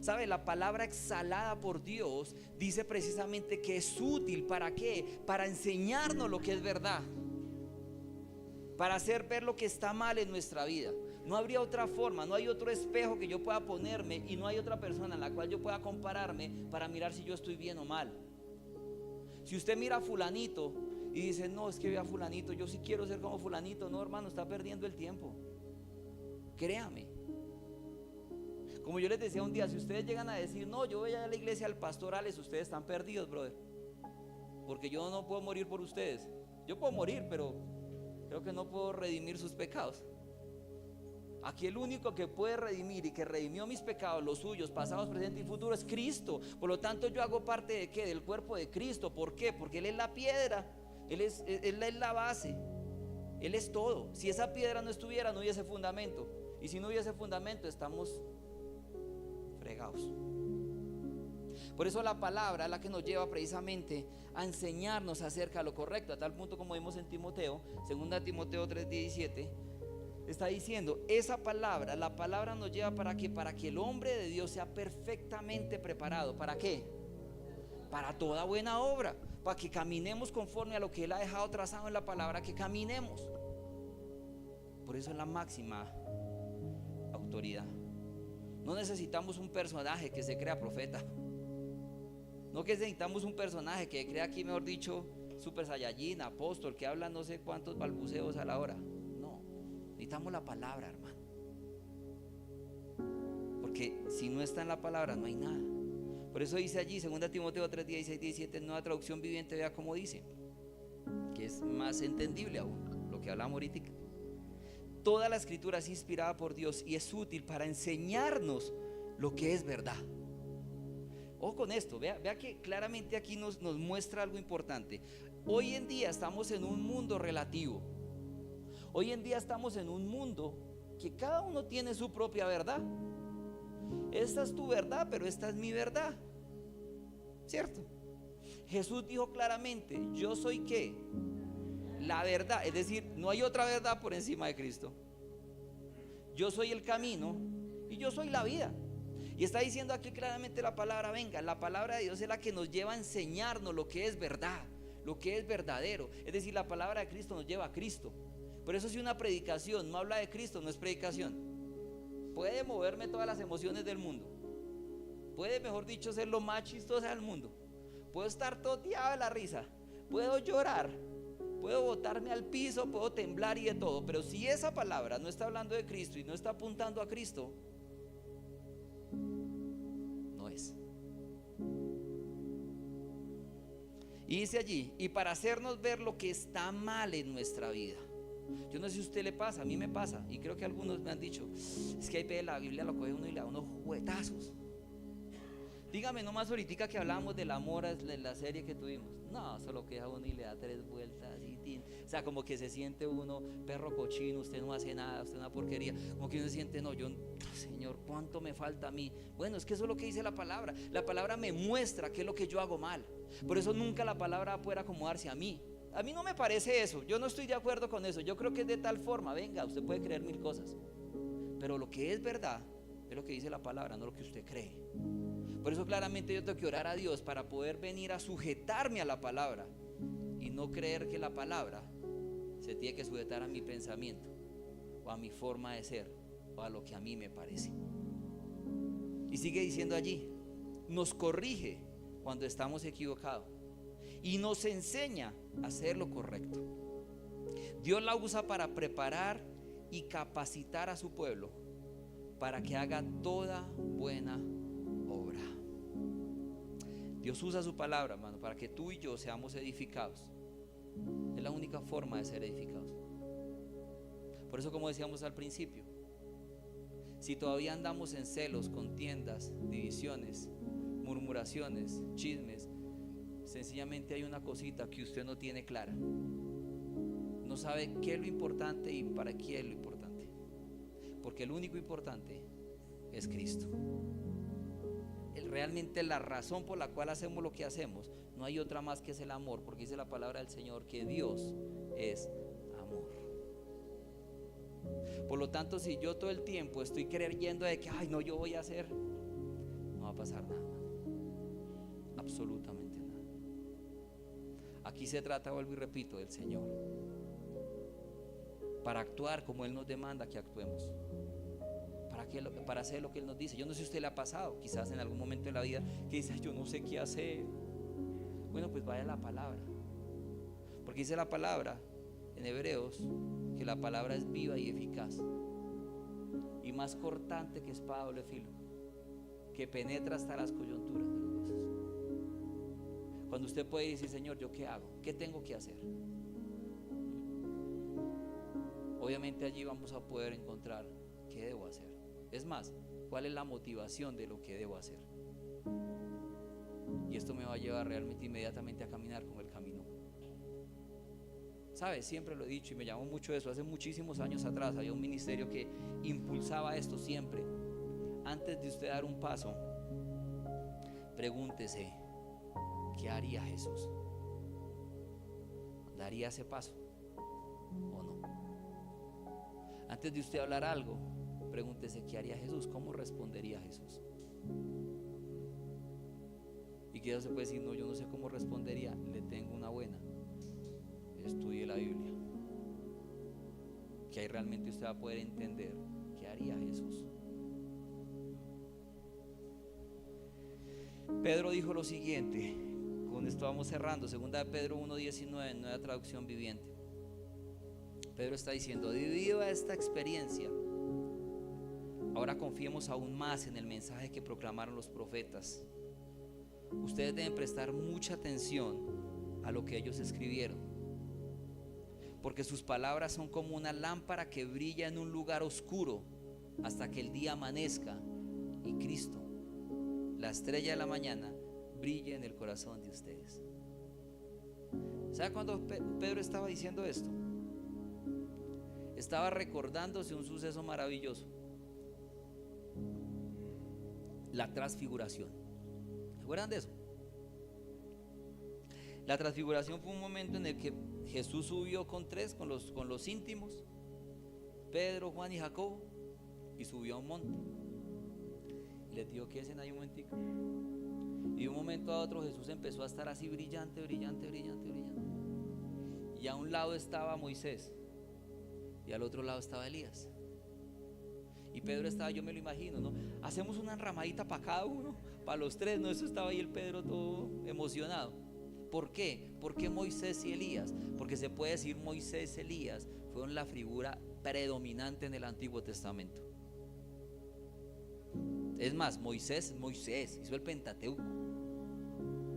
¿Sabe? La palabra exhalada por Dios dice precisamente que es útil. ¿Para qué? Para enseñarnos lo que es verdad, para hacer ver lo que está mal en nuestra vida. No habría otra forma, no hay otro espejo que yo pueda ponerme y no hay otra persona en la cual yo pueda compararme para mirar si yo estoy bien o mal. Si usted mira a fulanito y dice, no, es que vea a fulanito, yo sí quiero ser como fulanito, no, hermano, está perdiendo el tiempo. Créame. Como yo les decía un día, si ustedes llegan a decir, no, yo voy a la iglesia al pastor Alex, ustedes están perdidos, brother, porque yo no puedo morir por ustedes. Yo puedo morir, pero creo que no puedo redimir sus pecados. Aquí el único que puede redimir y que redimió mis pecados, los suyos, pasados, presentes y futuros, es Cristo. Por lo tanto, yo hago parte de ¿qué? Del cuerpo de Cristo. ¿Por qué? Porque Él es la piedra, Él es la base, Él es todo. Si esa piedra no estuviera, no hubiese fundamento. Y si no hubiese fundamento, estamos fregados. Por eso la palabra es la que nos lleva precisamente a enseñarnos acerca de lo correcto, a tal punto como vimos en Timoteo, 2 Timoteo 3:17, está diciendo, esa palabra, la palabra nos lleva para que el hombre de Dios sea perfectamente preparado. ¿Para qué? Para toda buena obra, para que caminemos conforme a lo que Él ha dejado trazado en la palabra, que caminemos. Por eso es la máxima autoridad. No necesitamos un personaje que se crea profeta. No que necesitamos un personaje que crea aquí, mejor dicho, Super Saiyajin, apóstol, que habla no sé cuántos balbuceos a la hora. No, necesitamos la palabra, hermano. Porque si no está en la palabra no hay nada. Por eso dice allí, 2 Timoteo 3, 16, 17, nueva traducción viviente, vea cómo dice, que es más entendible aún, lo que hablamos ahorita. Toda la escritura es inspirada por Dios y es útil para enseñarnos lo que es verdad. Ojo con esto, vea que claramente aquí nos muestra algo importante. Hoy en día estamos en un mundo relativo. Hoy en día estamos en un mundo que cada uno tiene su propia verdad. Esta es tu verdad, pero esta es mi verdad, ¿cierto? Jesús dijo claramente, yo soy ¿qué? La verdad, es decir, no hay otra verdad por encima de Cristo. Yo soy el camino y yo soy la vida. Y está diciendo aquí claramente la palabra, venga, la palabra de Dios es la que nos lleva a enseñarnos lo que es verdad, lo que es verdadero. Es decir, la palabra de Cristo nos lleva a Cristo. Por eso si una predicación no habla de Cristo, no es predicación. Puede moverme todas las emociones del mundo, puede, mejor dicho, ser lo más chistosa del mundo, puedo estar toteado de la risa, puedo llorar, puedo botarme al piso, puedo temblar y de todo, pero si esa palabra no está hablando de Cristo y no está apuntando a Cristo, no es. Y dice allí, y para hacernos ver lo que está mal en nuestra vida. Yo no sé si a usted le pasa, a mí me pasa, y creo que algunos me han dicho, es que ahí ve la Biblia, lo coge uno y le da unos juguetazos. Dígame nomás ahorita que hablábamos del amor en la serie que tuvimos. No, solo queda uno y le da 3 vueltas y tin. O sea, como que se siente uno perro cochino, usted no hace nada, usted es una porquería. Como que uno se siente, no, yo, Señor, ¿cuánto me falta a mí? Bueno, es que eso es lo que dice la palabra. La palabra me muestra qué es lo que yo hago mal. Por eso nunca la palabra va a poder acomodarse a mí. A mí no me parece eso, yo no estoy de acuerdo con eso. Yo creo que es de tal forma, venga, usted puede creer 1000 cosas, pero lo que es verdad es lo que dice la palabra, no lo que usted cree. Por eso claramente yo tengo que orar a Dios para poder venir a sujetarme a la palabra y no creer que la palabra se tiene que sujetar a mi pensamiento o a mi forma de ser o a lo que a mí me parece. Y sigue diciendo allí, nos corrige cuando estamos equivocados y nos enseña a hacer lo correcto. Dios la usa para preparar y capacitar a su pueblo para que haga toda buena obra. Dios usa su palabra, hermano, para que tú y yo seamos edificados. Es la única forma de ser edificados. Por eso, como decíamos al principio, si todavía andamos en celos, contiendas, divisiones, murmuraciones, chismes, sencillamente hay una cosita que usted no tiene clara. No sabe qué es lo importante y para qué es lo importante. Porque el único importante es Cristo. Realmente la razón por la cual hacemos lo que hacemos, no hay otra más que es el amor. Porque dice la palabra del Señor que Dios es amor. Por lo tanto, si yo todo el tiempo estoy creyendo de que, ay, no, yo voy a hacer, no va a pasar nada, absolutamente nada. Aquí se trata, vuelvo y repito, del Señor, para actuar como Él nos demanda que actuemos, para hacer lo que Él nos dice. Yo no sé si a usted le ha pasado, quizás en algún momento de la vida, que dice, yo no sé qué hacer. Bueno, pues vaya a la palabra, porque dice la palabra en Hebreos que la palabra es viva y eficaz y más cortante que espada de doble filo, que penetra hasta las coyunturas de los huesos. Cuando usted puede decir, Señor, ¿yo qué hago? ¿Qué tengo que hacer? Obviamente allí vamos a poder encontrar qué debo hacer. Es más, ¿cuál es la motivación de lo que debo hacer? Y esto me va a llevar realmente inmediatamente a caminar como el camino. ¿Sabes? Siempre lo he dicho y me llamó mucho eso. Hace muchísimos años atrás había un ministerio que impulsaba esto siempre. Antes de usted dar un paso, pregúntese, ¿qué haría Jesús? ¿Daría ese paso o no? Antes de usted hablar algo, pregúntese, ¿qué haría Jesús? ¿Cómo respondería Jesús? Y que se puede decir, no, yo no sé cómo respondería. Le tengo una buena: estudie la Biblia, que ahí realmente usted va a poder entender qué haría Jesús. Pedro dijo lo siguiente, con esto vamos cerrando, 2 de Pedro 1:19, nueva traducción viviente. Pedro está diciendo: debido a esta experiencia, ahora confiemos aún más en el mensaje que proclamaron los profetas. Ustedes deben prestar mucha atención a lo que ellos escribieron, porque sus palabras son como una lámpara que brilla en un lugar oscuro hasta que el día amanezca y Cristo, la estrella de la mañana, brille en el corazón de ustedes. ¿Sabe cuándo Pedro estaba diciendo esto? Estaba recordándose un suceso maravilloso: la transfiguración. ¿Se acuerdan de eso? La transfiguración fue un momento en el que Jesús subió con los íntimos, Pedro, Juan y Jacobo, y subió a un monte y les dijo: quédense ahí un momentico. Y de un momento a otro Jesús empezó a estar así brillante, brillante, brillante, brillante. Y a un lado estaba Moisés y al otro lado estaba Elías. Y Pedro estaba, yo me lo imagino, ¿no? Hacemos una enramadita para cada uno, para los tres, ¿no? Eso estaba ahí el Pedro todo emocionado. ¿Por qué? ¿Por qué Moisés y Elías? Porque se puede decir Moisés y Elías fueron la figura predominante en el Antiguo Testamento. Es más, Moisés hizo el Pentateuco.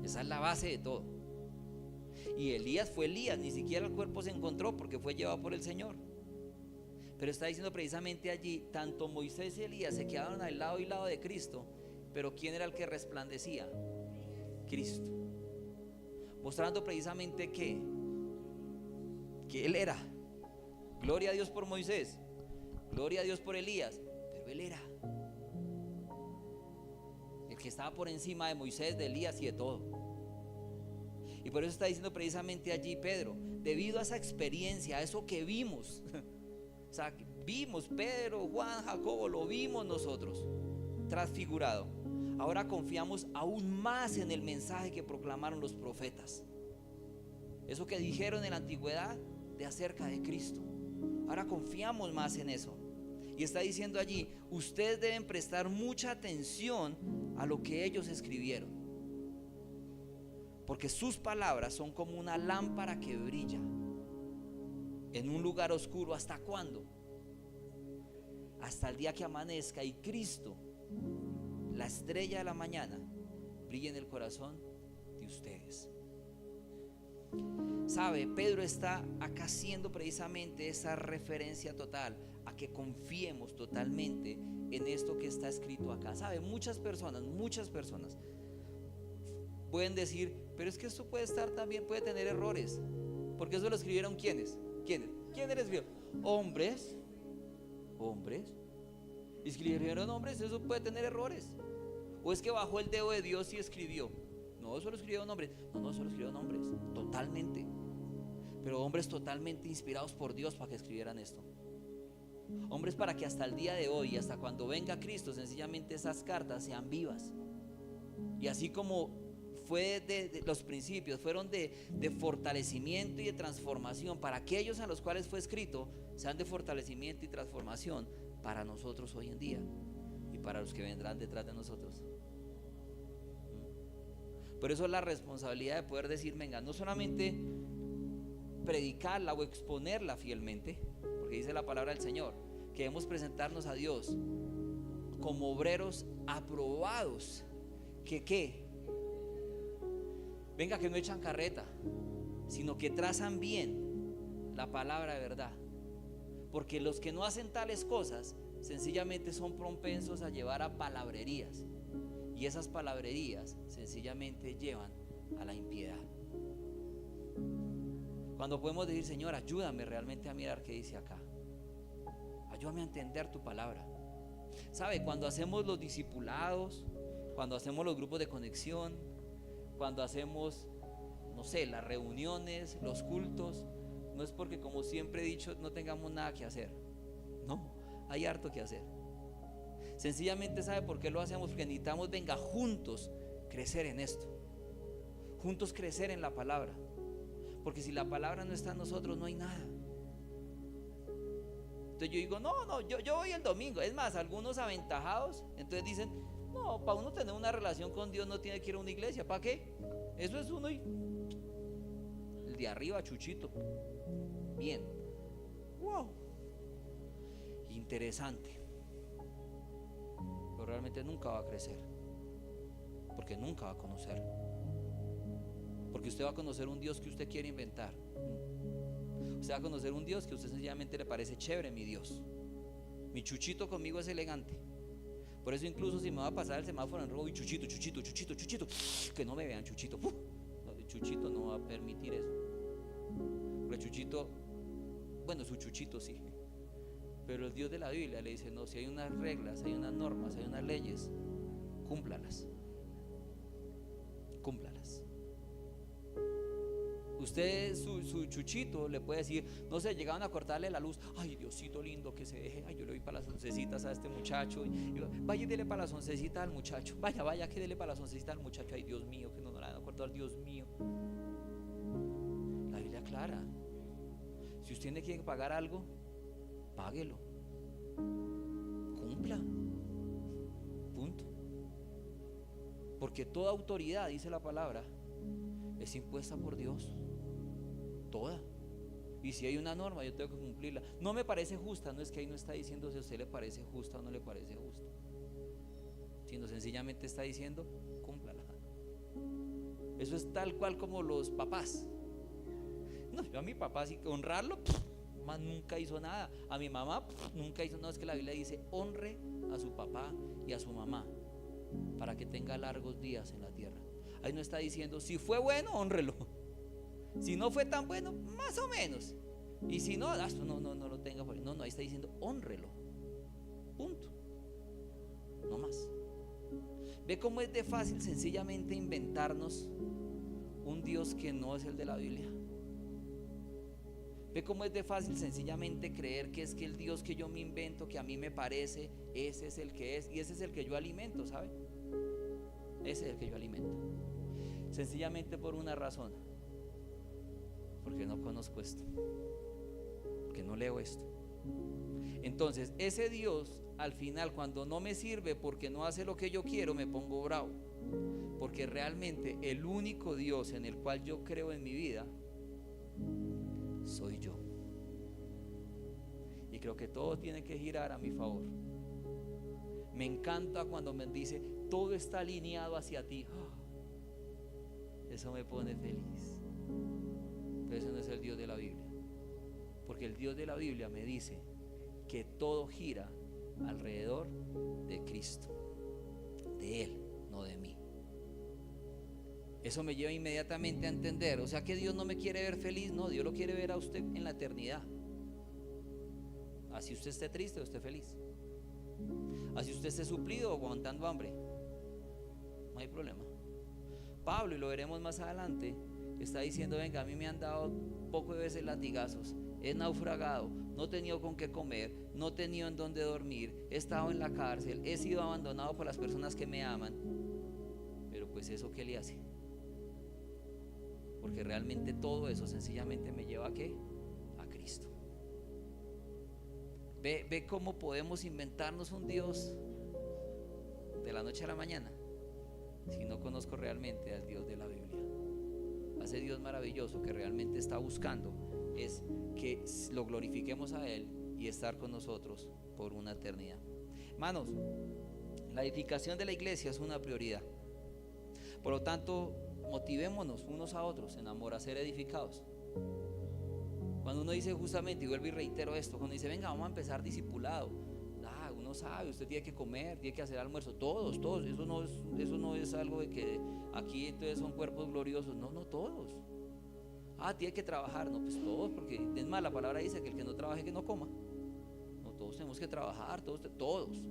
Esa es la base de todo. Y Elías fue Elías, ni siquiera el cuerpo se encontró porque fue llevado por el Señor. Pero está diciendo precisamente allí, tanto Moisés y Elías se quedaron al lado y lado de Cristo, pero ¿quién era el que resplandecía? Cristo. Mostrando precisamente que Él era. Gloria a Dios por Moisés, gloria a Dios por Elías, pero Él era el que estaba por encima de Moisés, de Elías y de todo. Y por eso está diciendo precisamente allí Pedro, debido a esa experiencia, a eso que vimos, o sea, vimos Pedro, Juan, Jacobo, lo vimos nosotros transfigurado. Ahora confiamos aún más en el mensaje que proclamaron los profetas, eso que dijeron en la antigüedad de acerca de Cristo. Ahora confiamos más en eso. Y está diciendo allí, ustedes deben prestar mucha atención a lo que ellos escribieron, porque sus palabras son como una lámpara que brilla en un lugar oscuro. ¿Hasta cuándo? Hasta el día que amanezca y Cristo, la estrella de la mañana, brille en el corazón de ustedes. ¿Sabe? Pedro está acá haciendo precisamente esa referencia total a que confiemos totalmente en esto que está escrito acá. ¿Sabe? Muchas personas pueden decir, pero es que esto puede puede tener errores, porque eso lo escribieron ¿quiénes? ¿Quién lo escribió? Hombres. Escribieron hombres, eso puede tener errores. ¿O es que bajó el dedo de Dios y escribió? No, eso lo escribieron hombres. No, eso lo escribieron hombres, totalmente. Pero hombres totalmente inspirados por Dios para que escribieran esto. Hombres para que hasta el día de hoy, hasta cuando venga Cristo, sencillamente esas cartas sean vivas. Y así como fue de los principios, fueron de fortalecimiento y de transformación para aquellos a los cuales fue escrito, sean de fortalecimiento y transformación para nosotros hoy en día y para los que vendrán detrás de nosotros. Por eso la responsabilidad de poder decir, venga, no solamente predicarla o exponerla fielmente, porque dice la palabra del Señor que debemos presentarnos a Dios como obreros aprobados, que venga, que no echan carreta, sino que trazan bien la palabra de verdad. Porque los que no hacen tales cosas sencillamente son propensos a llevar a palabrerías, y esas palabrerías sencillamente llevan a la impiedad. Cuando podemos decir, Señor, ayúdame realmente a mirar qué dice acá, ayúdame a entender tu palabra. ¿Sabe? Cuando hacemos los discipulados, cuando hacemos los grupos de conexión, cuando hacemos, no sé, las reuniones, los cultos, no es porque, como siempre he dicho, no tengamos nada que hacer. No, hay harto que hacer. Sencillamente, ¿sabe por qué lo hacemos? Porque necesitamos, venga, juntos crecer en esto, juntos crecer en la palabra. Porque si la palabra no está en nosotros, no hay nada. Entonces yo digo, yo voy el domingo. Es más, algunos aventajados, entonces dicen, no, No, para uno tener una relación con Dios no tiene que ir a una iglesia. ¿Para qué? Eso es uno y el de arriba, Chuchito. Bien. Wow. Interesante. Pero realmente nunca va a crecer. Porque nunca va a conocer. Porque usted va a conocer un Dios que usted quiere inventar. Usted va a conocer un Dios que a usted sencillamente le parece chévere. Mi Dios, mi Chuchito conmigo es elegante. Por eso incluso si me va a pasar el semáforo en rojo y Chuchito, que no me vean Chuchito. Chuchito no va a permitir eso. Porque Chuchito, bueno, su Chuchito sí, pero el Dios de la Biblia le dice: no, si hay unas reglas, hay unas normas, hay unas leyes, cúmplalas. Usted, su Chuchito, le puede decir, no sé, llegaban a cortarle la luz, ay, Diosito lindo, que se deje, ay, yo le doy para las oncecitas a este muchacho, y vaya y dele para las oncecitas al muchacho, vaya que dele para las oncecitas al muchacho, ay, Dios mío, que no le van a cortar, Dios mío. La Biblia aclara: si usted tiene que pagar algo, páguelo, cumpla, punto. Porque toda autoridad, dice la palabra, es impuesta por Dios. Toda. Y si hay una norma, yo tengo que cumplirla. No me parece justa, no es que ahí no está diciendo si a usted le parece justa o no le parece justa, sino sencillamente está diciendo: cúmplala. Eso es tal cual como los papás. No, yo a mi papá sí que honrarlo, más nunca hizo nada. A mi mamá nunca hizo nada. Es que la Biblia dice: honre a su papá y a su mamá para que tenga largos días en la tierra. Ahí no está diciendo: si fue bueno, honrelo. Si no fue tan bueno, más o menos. Y si no, no lo tenga por ahí. No, ahí está diciendo: honrelo. Punto. No más. ¿Ve cómo es de fácil sencillamente inventarnos un Dios que no es el de la Biblia? ¿Ve cómo es de fácil sencillamente creer que es que el Dios que yo me invento, que a mí me parece, ese es el que es, y ese es el que yo alimento, ¿sabe? Ese es el que yo alimento. Sencillamente por una razón: porque no conozco esto, porque no leo esto. Entonces ese Dios, al final, cuando no me sirve porque no hace lo que yo quiero, me pongo bravo. Porque realmente el único Dios en el cual yo creo en mi vida soy yo. Y creo que todo tiene que girar a mi favor. Me encanta cuando me dice: todo está alineado hacia ti. Eso me pone feliz. Pero ese no es el Dios de la Biblia. Porque el Dios de la Biblia me dice que todo gira alrededor de Cristo, de Él, no de mí. Eso me lleva inmediatamente a entender, o sea, que Dios no me quiere ver feliz. No, Dios lo quiere ver a usted en la eternidad. Así usted esté triste o esté feliz, así usted esté suplido o aguantando hambre, no hay problema. Pablo, y lo veremos más adelante, está diciendo: venga, a mí me han dado poco de veces latigazos, he naufragado, no he tenido con qué comer, no he tenido en dónde dormir, he estado en la cárcel, he sido abandonado por las personas que me aman. Pero pues eso, ¿qué le hace? Porque realmente todo eso sencillamente me lleva ¿a qué? A Cristo. Ve cómo podemos inventarnos un Dios de la noche a la mañana si no conozco realmente al Dios de la Biblia. A ese Dios maravilloso que realmente está buscando es que lo glorifiquemos a Él y estar con nosotros por una eternidad. Hermanos, la edificación de la iglesia es una prioridad. Por lo tanto, motivémonos unos a otros en amor a ser edificados. Cuando uno dice justamente, y vuelvo y reitero esto, cuando dice: venga, vamos a empezar discipulado, uno sabe, usted tiene que comer, tiene que hacer almuerzo, todos, eso no es algo de que aquí entonces son cuerpos gloriosos, no, todos. Tiene que trabajar, no, pues todos, porque es más, la palabra dice que el que no trabaje, que no coma. No, todos tenemos que trabajar, todos,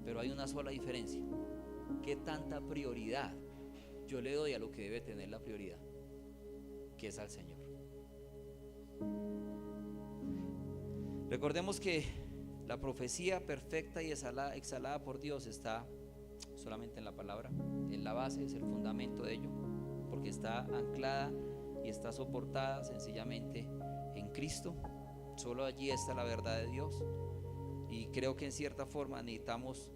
pero hay una sola diferencia: ¿qué tanta prioridad yo le doy a lo que debe tener la prioridad, que es al Señor? Recordemos que la profecía perfecta y exhalada por Dios está solamente en la palabra. Es la base, es el fundamento de ello, porque está anclada y está soportada sencillamente en Cristo. Solo allí está la verdad de Dios. Y creo que en cierta forma necesitamos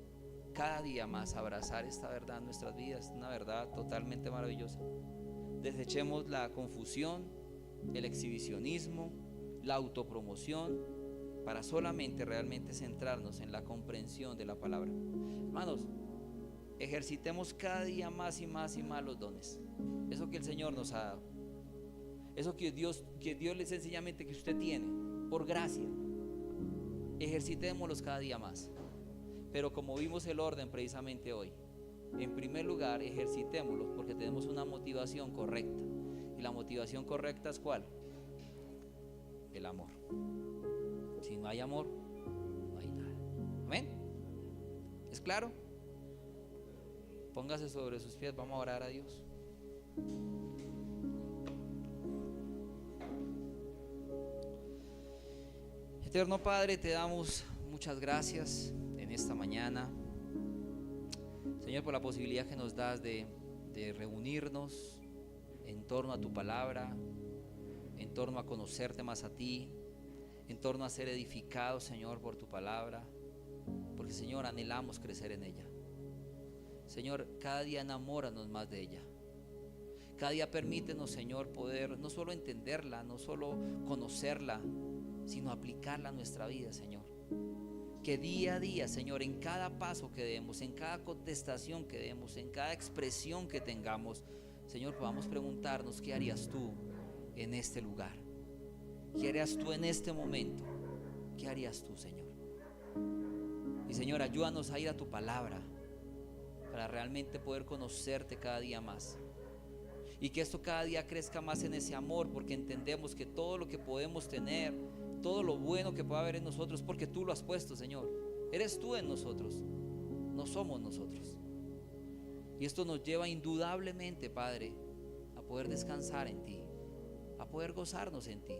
cada día más abrazar esta verdad en nuestras vidas, una verdad totalmente maravillosa. Desechemos la confusión, el exhibicionismo, la autopromoción, para solamente realmente centrarnos en la comprensión de la palabra. Hermanos, ejercitemos cada día más y más y más los dones, eso que el Señor nos ha dado, eso que Dios les sencillamente que usted tiene, por gracia. Ejercitémoslos cada día más. Pero como vimos el orden precisamente hoy, en primer lugar ejercitémoslos porque tenemos una motivación correcta. Y la motivación correcta es ¿cuál? El amor. Si no hay amor, no hay nada. ¿Amén? ¿Es claro? Póngase sobre sus pies, vamos a orar a Dios. Eterno Padre, te damos muchas gracias en esta mañana, Señor, por la posibilidad que nos das de reunirnos en torno a tu palabra, en torno a conocerte más a ti, en torno a ser edificados, Señor, por tu palabra, porque, Señor, anhelamos crecer en ella. Señor, cada día enamóranos más de ella. Cada día permítenos, Señor, poder no solo entenderla, no solo conocerla, sino aplicarla a nuestra vida, Señor. Que día a día, Señor, en cada paso que demos, en cada contestación que demos, en cada expresión que tengamos, Señor, podamos preguntarnos: ¿qué harías tú en este lugar? ¿Qué harías tú en este momento? ¿Qué harías tú, Señor? Y, Señor, ayúdanos a ir a tu palabra para realmente poder conocerte cada día más. Y que esto cada día crezca más en ese amor, porque entendemos que todo lo que podemos tener, todo lo bueno que pueda haber en nosotros, porque tú lo has puesto, Señor. Eres tú en nosotros, no somos nosotros. Y esto nos lleva indudablemente, Padre, a poder descansar en ti, a poder gozarnos en ti,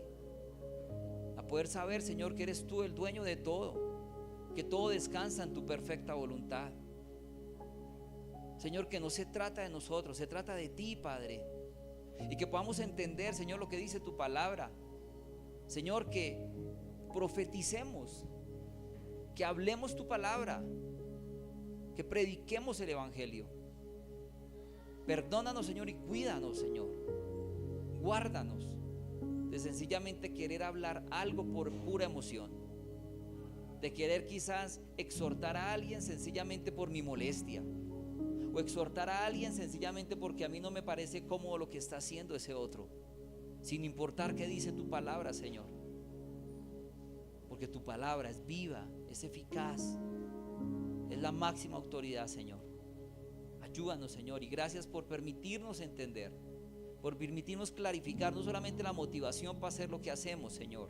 a poder saber, Señor, que eres tú el dueño de todo, que todo descansa en tu perfecta voluntad. Señor, que no se trata de nosotros, se trata de ti, Padre. Y que podamos entender, Señor, lo que dice tu palabra. Señor, que profeticemos, que hablemos tu palabra, que prediquemos el evangelio. Perdónanos, Señor, y cuídanos, Señor. Guárdanos de sencillamente querer hablar algo por pura emoción, de querer quizás exhortar a alguien sencillamente por mi molestia, o exhortar a alguien sencillamente porque a mí no me parece cómodo lo que está haciendo ese otro, sin importar qué dice tu palabra, Señor. Porque tu palabra es viva, es eficaz, es la máxima autoridad, Señor. Ayúdanos, Señor, y gracias por permitirnos entender, por permitirnos clarificar no solamente la motivación para hacer lo que hacemos, Señor,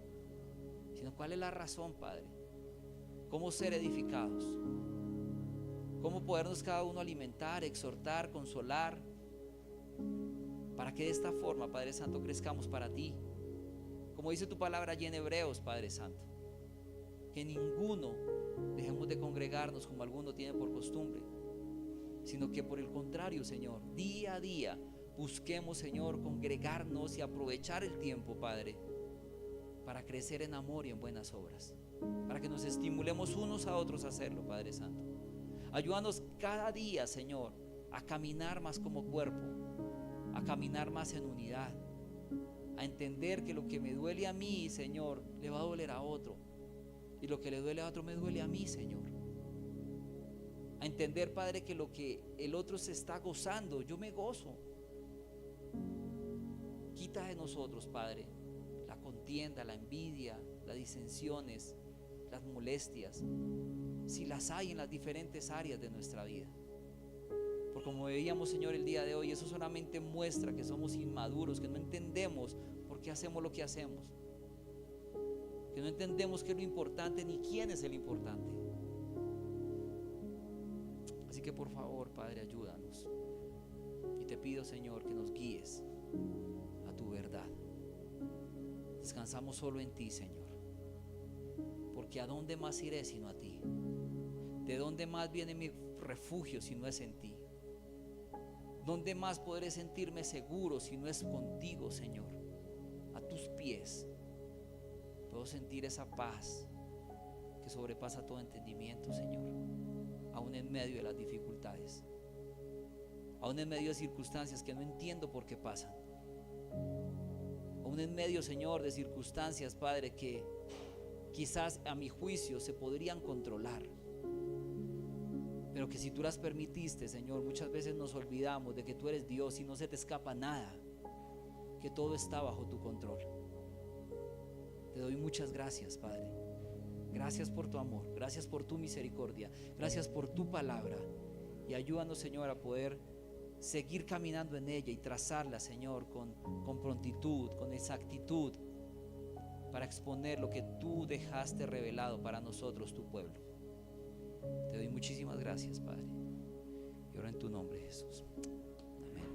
sino cuál es la razón, Padre. Cómo ser edificados, cómo podernos cada uno alimentar, exhortar, consolar, para que de esta forma, Padre Santo, crezcamos para ti. Como dice tu palabra allí en Hebreos, Padre Santo, que ninguno dejemos de congregarnos como alguno tiene por costumbre, sino que por el contrario, Señor, día a día busquemos, Señor, congregarnos y aprovechar el tiempo, Padre, para crecer en amor y en buenas obras, para que nos estimulemos unos a otros a hacerlo, Padre Santo. Ayúdanos cada día, Señor, a caminar más como cuerpo, a caminar más en unidad, a entender que lo que me duele a mí, Señor, le va a doler a otro, y lo que le duele a otro me duele a mí, Señor. A entender, Padre, que lo que el otro se está gozando, yo me gozo. Quita de nosotros, Padre, la contienda, la envidia, las disensiones, las molestias, si las hay en las diferentes áreas de nuestra vida. Porque como veíamos, Señor, el día de hoy, eso solamente muestra que somos inmaduros, que no entendemos por qué hacemos lo que hacemos, que no entendemos qué es lo importante ni quién es el importante. Así que por favor, Padre, ayúdanos. Y te pido, Señor, que nos guíes a tu verdad. Descansamos solo en ti, Señor, porque ¿a dónde más iré sino a ti? ¿De dónde más viene mi refugio si no es en ti? ¿Dónde más podré sentirme seguro si no es contigo, Señor? A tus pies puedo sentir esa paz que sobrepasa todo entendimiento, Señor. aún en medio de las dificultades, aún en medio de circunstancias que no entiendo por qué pasan, aún en medio, Señor, de circunstancias, Padre, que quizás a mi juicio se podrían controlar, pero que si tú las permitiste, Señor, muchas veces nos olvidamos de que tú eres Dios y no se te escapa nada, que todo está bajo tu control. Te doy muchas gracias, Padre. Gracias por tu amor, gracias por tu misericordia, gracias por tu palabra, y ayúdanos, Señor, a poder seguir caminando en ella y trazarla, Señor, con prontitud, con exactitud, para exponer lo que tú dejaste revelado para nosotros, tu pueblo. Te doy muchísimas gracias, Padre, y oro en tu nombre, Jesús. Amén.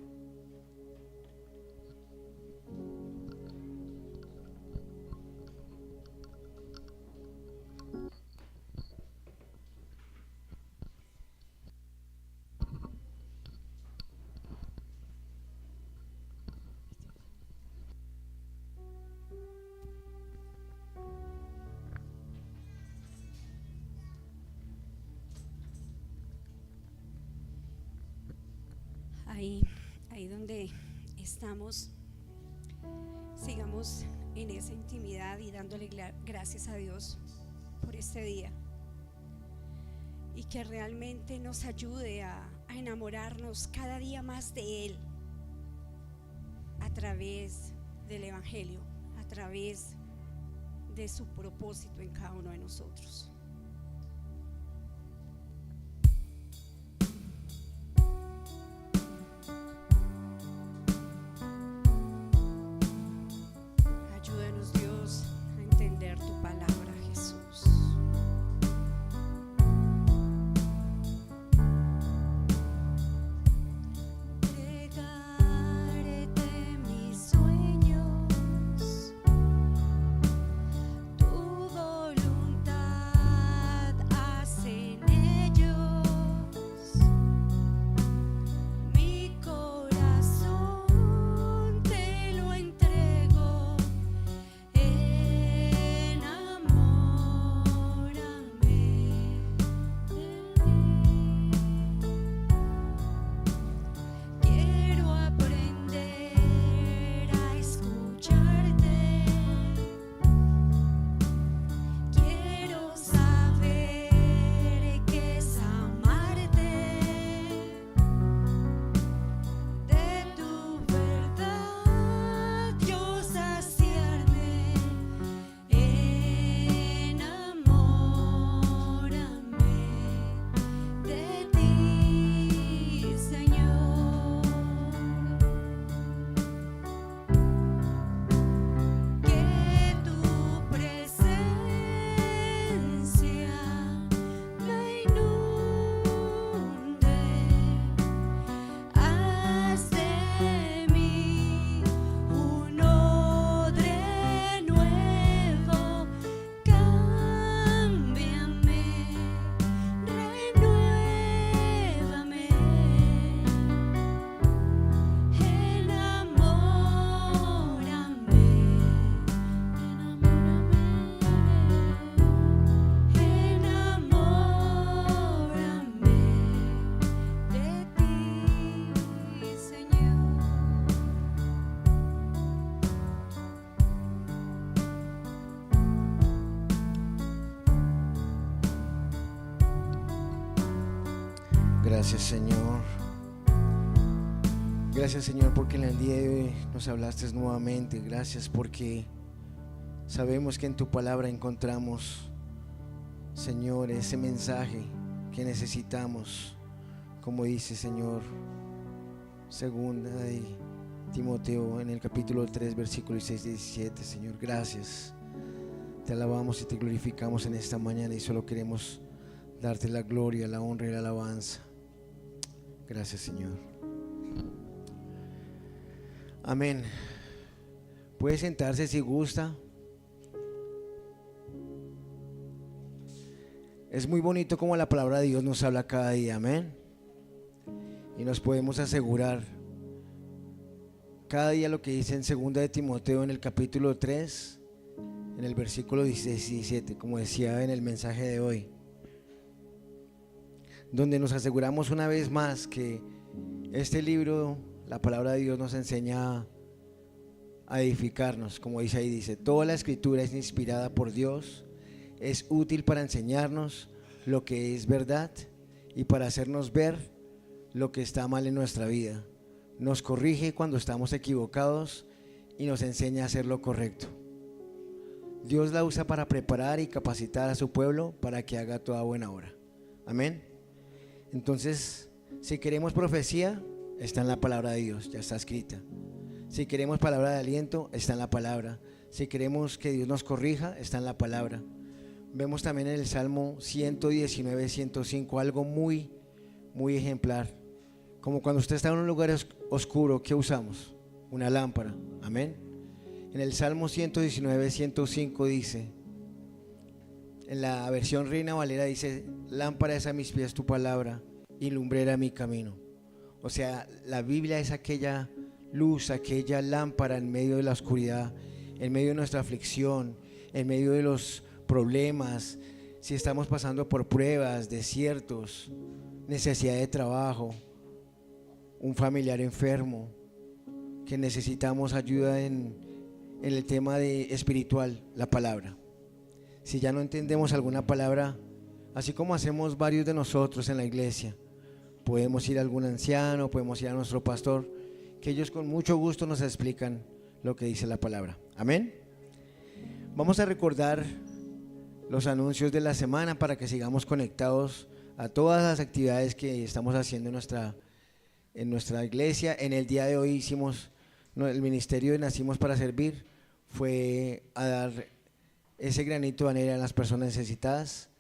Ahí donde estamos, sigamos en esa intimidad y dándole gracias a Dios por este día, y que realmente nos ayude a enamorarnos cada día más de Él a través del Evangelio, a través de su propósito en cada uno de nosotros. Ayúdanos, Dios, a entender tu palabra, Jesús. Entregarte mis sueños, tu voluntad haz en ellos. Mi corazón te lo entrego, enamórame de ti. Quiero aprender a escucharte, quiero saber qué es amarte, de tu verdad yo saciarme, enamórame de ti, Señor. Que tu presencia me inunde, haz de mí un odre nuevo, cámbiame, renuévame, enamórame de ti, Señor. Gracias, Señor. Gracias, Señor, porque en el día de hoy nos hablaste nuevamente. Gracias porque sabemos que en tu palabra encontramos, Señor, ese mensaje que necesitamos. Como dice, Señor, segunda de Timoteo en el capítulo 3, versículo 6 y 17. Señor, gracias. Te alabamos y te glorificamos en esta mañana, y solo queremos darte la gloria, la honra y la alabanza. Gracias, Señor. Amén. Puede sentarse si gusta. Es muy bonito como la palabra de Dios nos habla cada día, amén. Y nos podemos asegurar cada día lo que dice en 2 de Timoteo en el capítulo 3, en el versículo 16 y 17, como decía en el mensaje de hoy. donde nos aseguramos una vez más que este libro, la palabra de Dios, nos enseña a edificarnos. Como dice ahí, dice: toda la escritura es inspirada por Dios, es útil para enseñarnos lo que es verdad y para hacernos ver lo que está mal en nuestra vida. Nos corrige cuando estamos equivocados y nos enseña a hacer lo correcto. Dios la usa para preparar y capacitar a su pueblo para que haga toda buena obra. Amén. Entonces, si queremos profecía, está en la palabra de Dios, ya está escrita. Si queremos palabra de aliento, está en la palabra. Si queremos que Dios nos corrija, está en la palabra. Vemos también en el Salmo 119, 105 algo muy ejemplar. Como cuando usted está en un lugar oscuro, ¿qué usamos? Una lámpara. Amén. En el Salmo 119, 105 dice, en la versión Reina Valera dice: lámpara es a mis pies tu palabra y lumbrera mi camino. O sea, la Biblia es aquella luz, aquella lámpara en medio de la oscuridad, en medio de nuestra aflicción, en medio de los problemas, si estamos pasando por pruebas, desiertos, necesidad de trabajo, un familiar enfermo, que necesitamos ayuda en el tema de espiritual, la palabra. Si ya no entendemos alguna palabra, así como hacemos varios de nosotros en la iglesia, podemos ir a algún anciano, podemos ir a nuestro pastor, que ellos con mucho gusto nos explican lo que dice la palabra. Amén. Vamos a recordar los anuncios de la semana para que sigamos conectados a todas las actividades que estamos haciendo en nuestra iglesia. En el día de hoy hicimos el ministerio de Nacimos para Servir, fue a dar ese granito de arena a las personas necesitadas.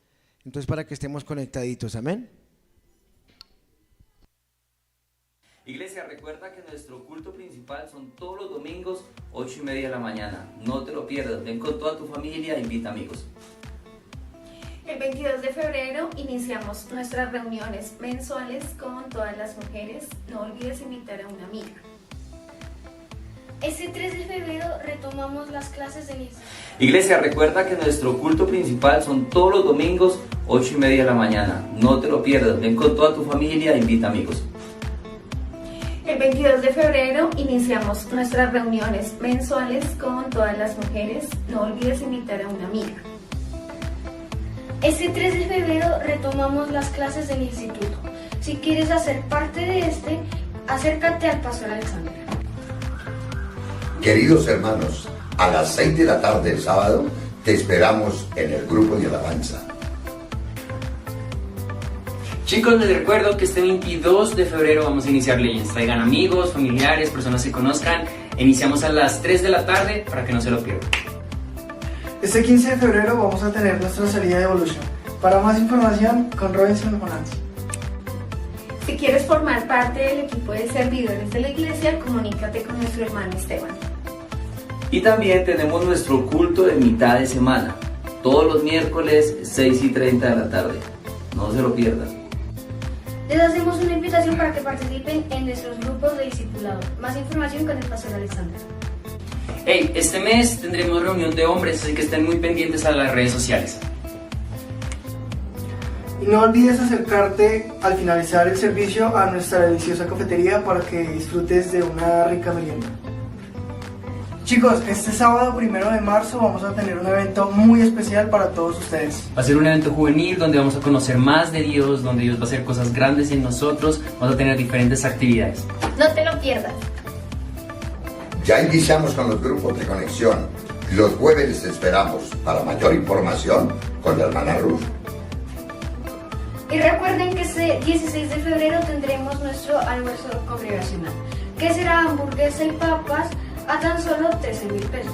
Entonces, para que estemos conectaditos. Amén. Iglesia, recuerda que nuestro culto principal son todos los domingos 8:30 de la mañana. No te lo pierdas, ven con toda tu familia, invita amigos. El 22 de febrero iniciamos nuestras reuniones mensuales con todas las mujeres. No olvides invitar a una amiga. Este 3 de febrero retomamos las clases de iniciación. Iglesia, recuerda que nuestro culto principal son todos los domingos 8:30 de la mañana. No te lo pierdas, ven con toda tu familia, invita amigos. El 22 de febrero iniciamos nuestras reuniones mensuales con todas las mujeres. No olvides invitar a una amiga. Este 3 de febrero retomamos las clases del instituto. Si quieres hacer parte de acércate al Pastor Alexander. Queridos hermanos, a las 6 de la tarde el sábado te esperamos en el grupo de alabanza. Chicos, les recuerdo que este 22 de febrero vamos a iniciar Legends. Traigan amigos, familiares, personas que conozcan. Iniciamos a las 3 de la tarde para que no se lo pierdan. Este 15 de febrero vamos a tener nuestra salida de Evolution. Para más información, con Robinson o Nancy. Si quieres formar parte del equipo de servidores de la iglesia, comunícate con nuestro hermano Esteban. Y también tenemos nuestro culto de mitad de semana, todos los miércoles 6:30 de la tarde. No se lo pierdan. Les hacemos una invitación para que participen en nuestros grupos de discipulado. Más información con el Pastor Alexander. Hey, este mes tendremos reunión de hombres, así que estén muy pendientes a las redes sociales. Y no olvides acercarte al finalizar el servicio a nuestra deliciosa cafetería para que disfrutes de una rica merienda. Chicos, este sábado 1 de marzo vamos a tener un evento muy especial para todos ustedes. Va a ser un evento juvenil donde vamos a conocer más de Dios, donde Dios va a hacer cosas grandes en nosotros, vamos a tener diferentes actividades. No te lo pierdas. Ya iniciamos con los grupos de conexión. Los jueves les esperamos. Para mayor información, con la hermana Ruth. Y recuerden que este 16 de febrero tendremos nuestro almuerzo congregacional, que será hamburguesa y papas a tan solo 13,000 pesos.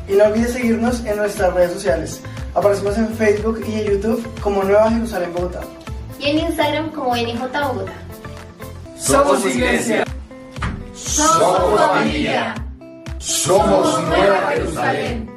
Y no olvides seguirnos en nuestras redes sociales. Aparecemos en Facebook y en YouTube como Nueva Jerusalén Bogotá. Y en Instagram como NJ Bogotá. Somos iglesia. Somos familia. Somos Nueva Jerusalén.